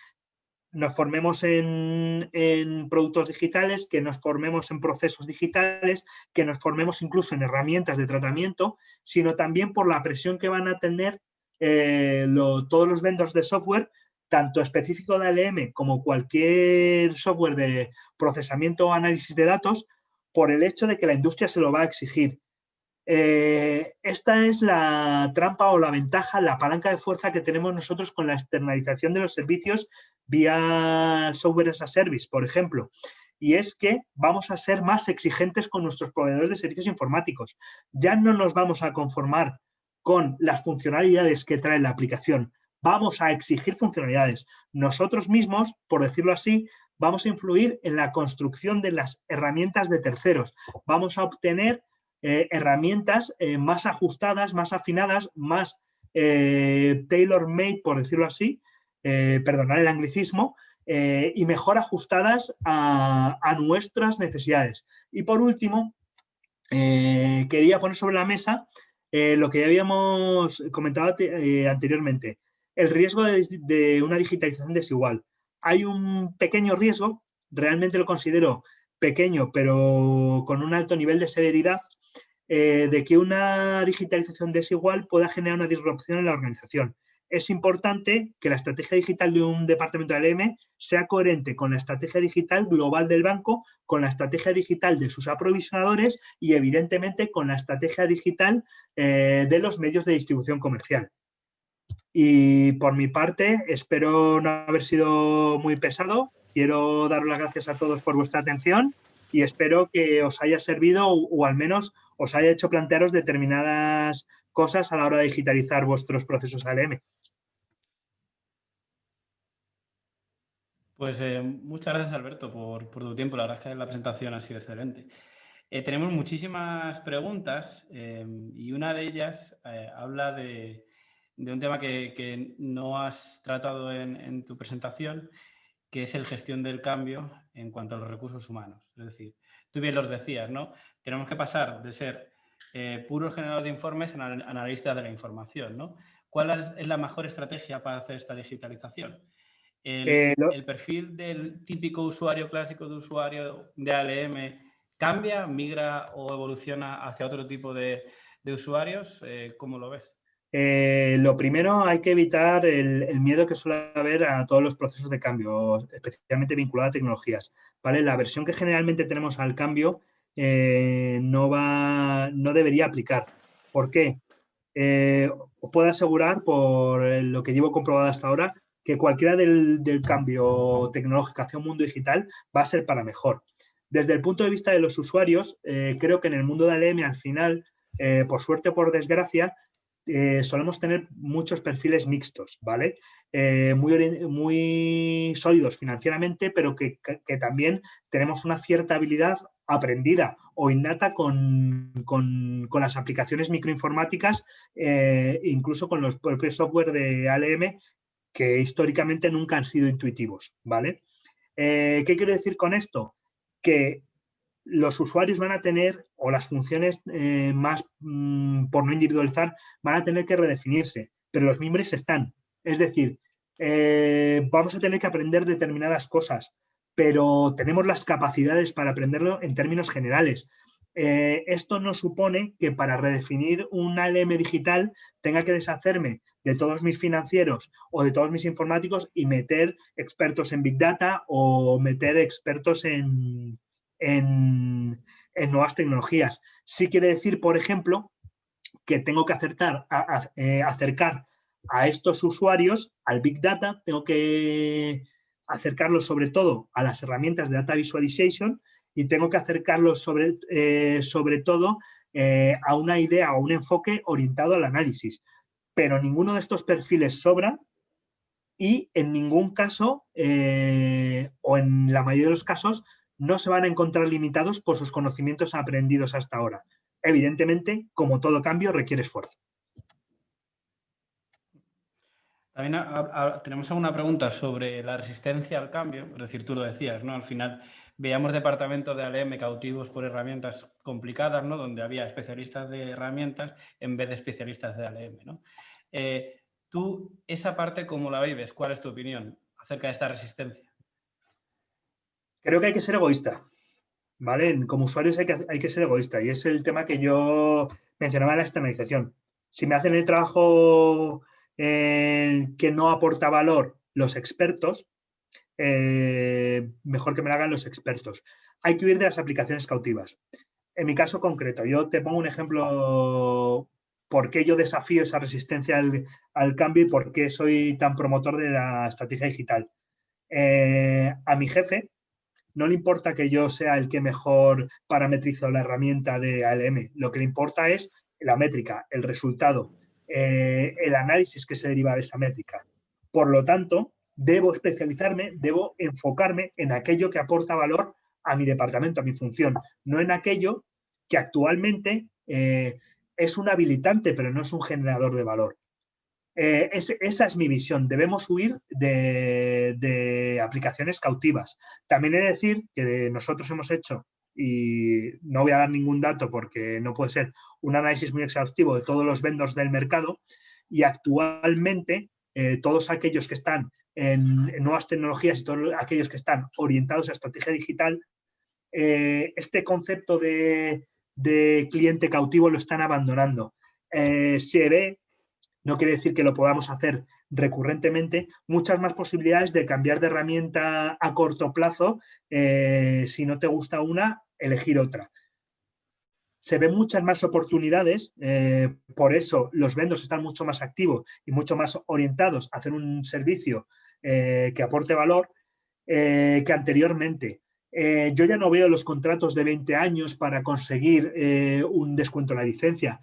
nos formemos en productos digitales, que nos formemos en procesos digitales, que nos formemos incluso en herramientas de tratamiento, sino también por la presión que van a tener todos los vendors de software, tanto específico de ALM como cualquier software de procesamiento o análisis de datos, por el hecho de que la industria se lo va a exigir. Esta es la trampa o la ventaja, la palanca de fuerza que tenemos nosotros con la externalización de los servicios vía software as a service, por ejemplo. Y es que vamos a ser más exigentes con nuestros proveedores de servicios informáticos. Ya no nos vamos a conformar con las funcionalidades que trae la aplicación. Vamos a exigir funcionalidades. Nosotros mismos, por decirlo así, vamos a influir en la construcción de las herramientas de terceros. Vamos a obtener herramientas más ajustadas, más afinadas, más tailor-made, por decirlo así, perdonad el anglicismo, y mejor ajustadas a nuestras necesidades. Y por último, quería poner sobre la mesa lo que ya habíamos comentado anteriormente, el riesgo de una digitalización desigual. Hay un pequeño riesgo, realmente lo considero pequeño, pero con un alto nivel de severidad, de que una digitalización desigual pueda generar una disrupción en la organización. Es importante que la estrategia digital de un departamento de ALM sea coherente con la estrategia digital global del banco, con la estrategia digital de sus aprovisionadores y, evidentemente, con la estrategia digital de los medios de distribución comercial. Y por mi parte, espero no haber sido muy pesado. Quiero daros las gracias a todos por vuestra atención y espero que os haya servido o al menos os haya hecho plantearos determinadas cosas a la hora de digitalizar vuestros procesos ALM. Pues muchas gracias, Alberto, por tu tiempo. La verdad es que la presentación ha sido excelente. Tenemos muchísimas preguntas y una de ellas habla de un tema que no has tratado en tu presentación, que es el gestión del cambio en cuanto a los recursos humanos. Es decir, tú bien los decías, ¿no? Tenemos que pasar de ser puros generadores de informes a analistas de la información, ¿no? ¿Cuál es la mejor estrategia para hacer esta digitalización? ¿El perfil del típico usuario clásico de usuario de ALM cambia, migra o evoluciona hacia otro tipo de usuarios? ¿Cómo lo ves? Lo primero, hay que evitar el miedo que suele haber a todos los procesos de cambio, especialmente vinculado a tecnologías. ¿Vale? La versión que generalmente tenemos al cambio no debería aplicar. ¿Por qué? Os puedo asegurar, por lo que llevo comprobado hasta ahora, que cualquiera del cambio tecnológico hacia un mundo digital va a ser para mejor. Desde el punto de vista de los usuarios, creo que en el mundo de ALM, al final, por suerte o por desgracia, solemos tener muchos perfiles mixtos, ¿vale? Muy sólidos financieramente, pero que también tenemos una cierta habilidad aprendida o innata con las aplicaciones microinformáticas, incluso con los propios software de ALM, que históricamente nunca han sido intuitivos, ¿vale? ¿Qué quiero decir con esto? Que los usuarios van a tener, o las funciones más por no individualizar, van a tener que redefinirse, pero los mimbres están. Es decir, vamos a tener que aprender determinadas cosas, pero tenemos las capacidades para aprenderlo en términos generales. Esto no supone que para redefinir un ALM digital tenga que deshacerme de todos mis financieros o de todos mis informáticos y meter expertos en Big Data o meter expertos en nuevas tecnologías. Sí quiere decir, por ejemplo, que tengo que acercar a estos usuarios al Big Data, tengo que acercarlos sobre todo a las herramientas de Data Visualization y tengo que acercarlos sobre todo a una idea o un enfoque orientado al análisis. Pero ninguno de estos perfiles sobra y en ningún caso, o en la mayoría de los casos, no se van a encontrar limitados por sus conocimientos aprendidos hasta ahora. Evidentemente, como todo cambio, requiere esfuerzo. También tenemos alguna pregunta sobre la resistencia al cambio, es decir, tú lo decías, ¿no? Al final veíamos departamentos de ALM cautivos por herramientas complicadas, ¿no? Donde había especialistas de herramientas en vez de especialistas de ALM, ¿no? Tú, esa parte, ¿cómo la vives? ¿Cuál es tu opinión acerca de esta resistencia? Creo que hay que ser egoísta, ¿vale? Como usuarios hay que ser egoísta y es el tema que yo mencionaba en la externalización. Si me hacen el trabajo que no aporta valor los expertos, mejor que me lo hagan los expertos. Hay que huir de las aplicaciones cautivas. En mi caso concreto, yo te pongo un ejemplo por qué yo desafío esa resistencia al cambio y por qué soy tan promotor de la estrategia digital. A mi jefe no le importa que yo sea el que mejor parametrizo la herramienta de ALM. Lo que le importa es la métrica, el resultado, el análisis que se deriva de esa métrica. Por lo tanto, debo especializarme, debo enfocarme en aquello que aporta valor a mi departamento, a mi función, no en aquello que actualmente es un habilitante, pero no es un generador de valor. Esa es mi visión. Debemos huir de aplicaciones cautivas. También he de decir que nosotros hemos hecho, y no voy a dar ningún dato porque no puede ser, un análisis muy exhaustivo de todos los vendors del mercado y actualmente todos aquellos que están en nuevas tecnologías y todos aquellos que están orientados a estrategia digital, este concepto de cliente cautivo lo están abandonando. Se ve, no quiere decir que lo podamos hacer recurrentemente, muchas más posibilidades de cambiar de herramienta a corto plazo. Si no te gusta una, elegir otra. Se ven muchas más oportunidades, por eso los vendors están mucho más activos y mucho más orientados a hacer un servicio que aporte valor que anteriormente. Yo ya no veo los contratos de 20 años para conseguir un descuento en la licencia.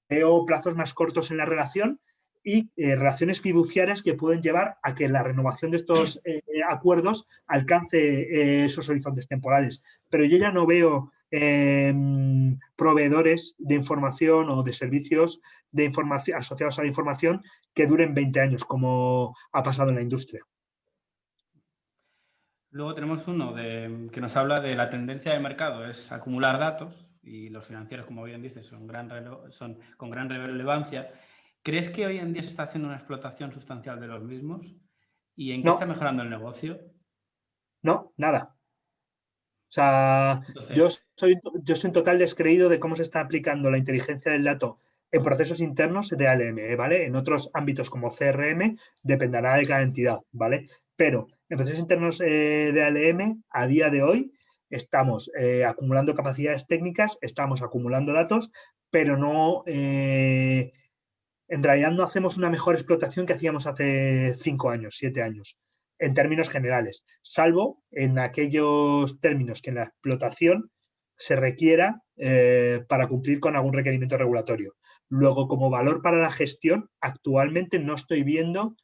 Veo plazos más cortos en la relación y relaciones fiduciarias que pueden llevar a que la renovación de estos acuerdos alcance esos horizontes temporales. Pero yo ya no veo proveedores de información o de servicios de información asociados a la información que duren 20 años, como ha pasado en la industria. Luego tenemos uno que nos habla de la tendencia de mercado, es acumular datos, y los financieros, como bien dices, son con gran relevancia. ¿Crees que hoy en día se está haciendo una explotación sustancial de los mismos? ¿Y en qué está mejorando el negocio? No, nada. O sea, entonces, yo soy un total descreído de cómo se está aplicando la inteligencia del dato en procesos internos de ALM, ¿vale? En otros ámbitos como CRM dependerá de cada entidad, ¿vale? Pero en procesos internos de ALM, a día de hoy, estamos acumulando capacidades técnicas, estamos acumulando datos, pero no, en realidad no hacemos una mejor explotación que hacíamos hace 5 años, 7 años, en términos generales, salvo en aquellos términos que en la explotación se requiera para cumplir con algún requerimiento regulatorio. Luego, como valor para la gestión, actualmente no estoy viendo,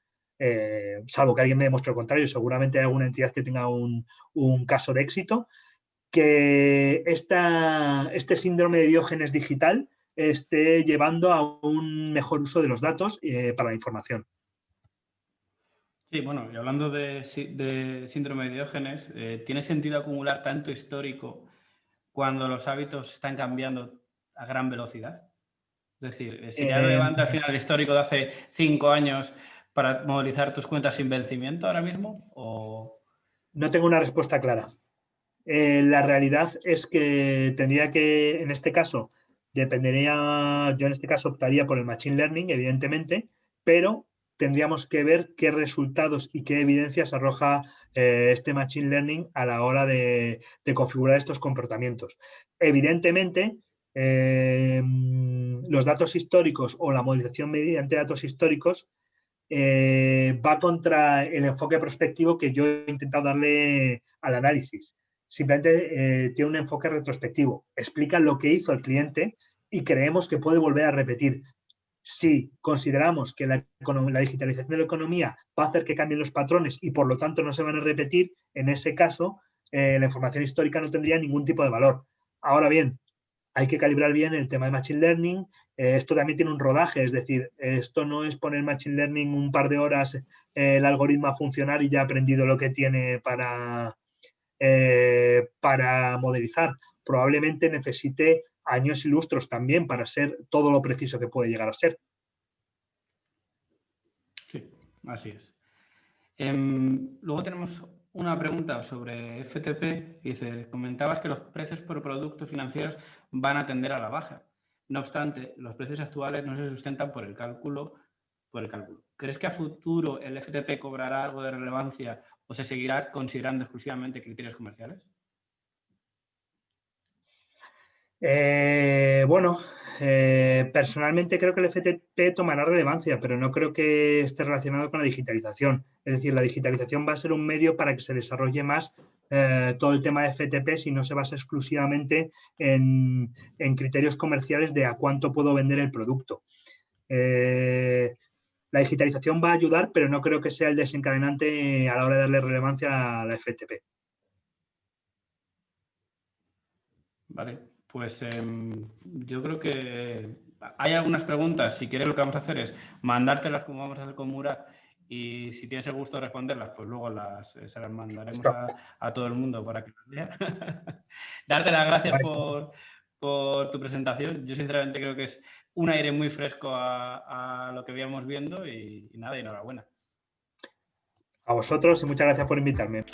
salvo que alguien me demuestre lo contrario, seguramente hay alguna entidad que tenga un caso de éxito, que este síndrome de Diógenes digital esté llevando a un mejor uso de los datos para la información. Sí, bueno, y hablando de síndrome de Diógenes, ¿tiene sentido acumular tanto histórico cuando los hábitos están cambiando a gran velocidad? Es decir, ¿sería relevante al final el histórico de hace 5 años para movilizar tus cuentas sin vencimiento ahora mismo? ¿O No tengo una respuesta clara. La realidad es que tendría que, en este caso, yo en este caso optaría por el Machine Learning, evidentemente, pero tendríamos que ver qué resultados y qué evidencias arroja este Machine Learning a la hora de configurar estos comportamientos. Evidentemente, los datos históricos o la modelización mediante datos históricos va contra el enfoque prospectivo que yo he intentado darle al análisis. Simplemente tiene un enfoque retrospectivo. Explica lo que hizo el cliente y creemos que puede volver a repetir. Si consideramos que la digitalización de la economía va a hacer que cambien los patrones y por lo tanto no se van a repetir, en ese caso la información histórica no tendría ningún tipo de valor. Ahora bien, hay que calibrar bien el tema de Machine Learning. Esto también tiene un rodaje, es decir, esto no es poner Machine Learning un par de horas, el algoritmo a funcionar y ya ha aprendido lo que tiene para modelizar. Probablemente necesite años y lustros también para ser todo lo preciso que puede llegar a ser. Sí, así es. Luego tenemos una pregunta sobre FTP. Dice, comentabas que los precios por productos financieros van a tender a la baja. No obstante, los precios actuales no se sustentan por el cálculo. ¿Crees que a futuro el FTP cobrará algo de relevancia o se seguirá considerando exclusivamente criterios comerciales? Personalmente creo que el FTP tomará relevancia, pero no creo que esté relacionado con la digitalización. Es decir, la digitalización va a ser un medio para que se desarrolle más todo el tema de FTP si no se basa exclusivamente en criterios comerciales de a cuánto puedo vender el producto. La digitalización va a ayudar, pero no creo que sea el desencadenante a la hora de darle relevancia a la FTP. Vale, pues yo creo que hay algunas preguntas. Si quieres, lo que vamos a hacer es mandártelas como vamos a hacer con Murat, y si tienes el gusto de responderlas, pues luego se las mandaremos a todo el mundo para que las lea. Darte las gracias por tu presentación. Yo sinceramente creo que es un aire muy fresco a lo que veíamos viendo y nada, enhorabuena. A vosotros y muchas gracias por invitarme.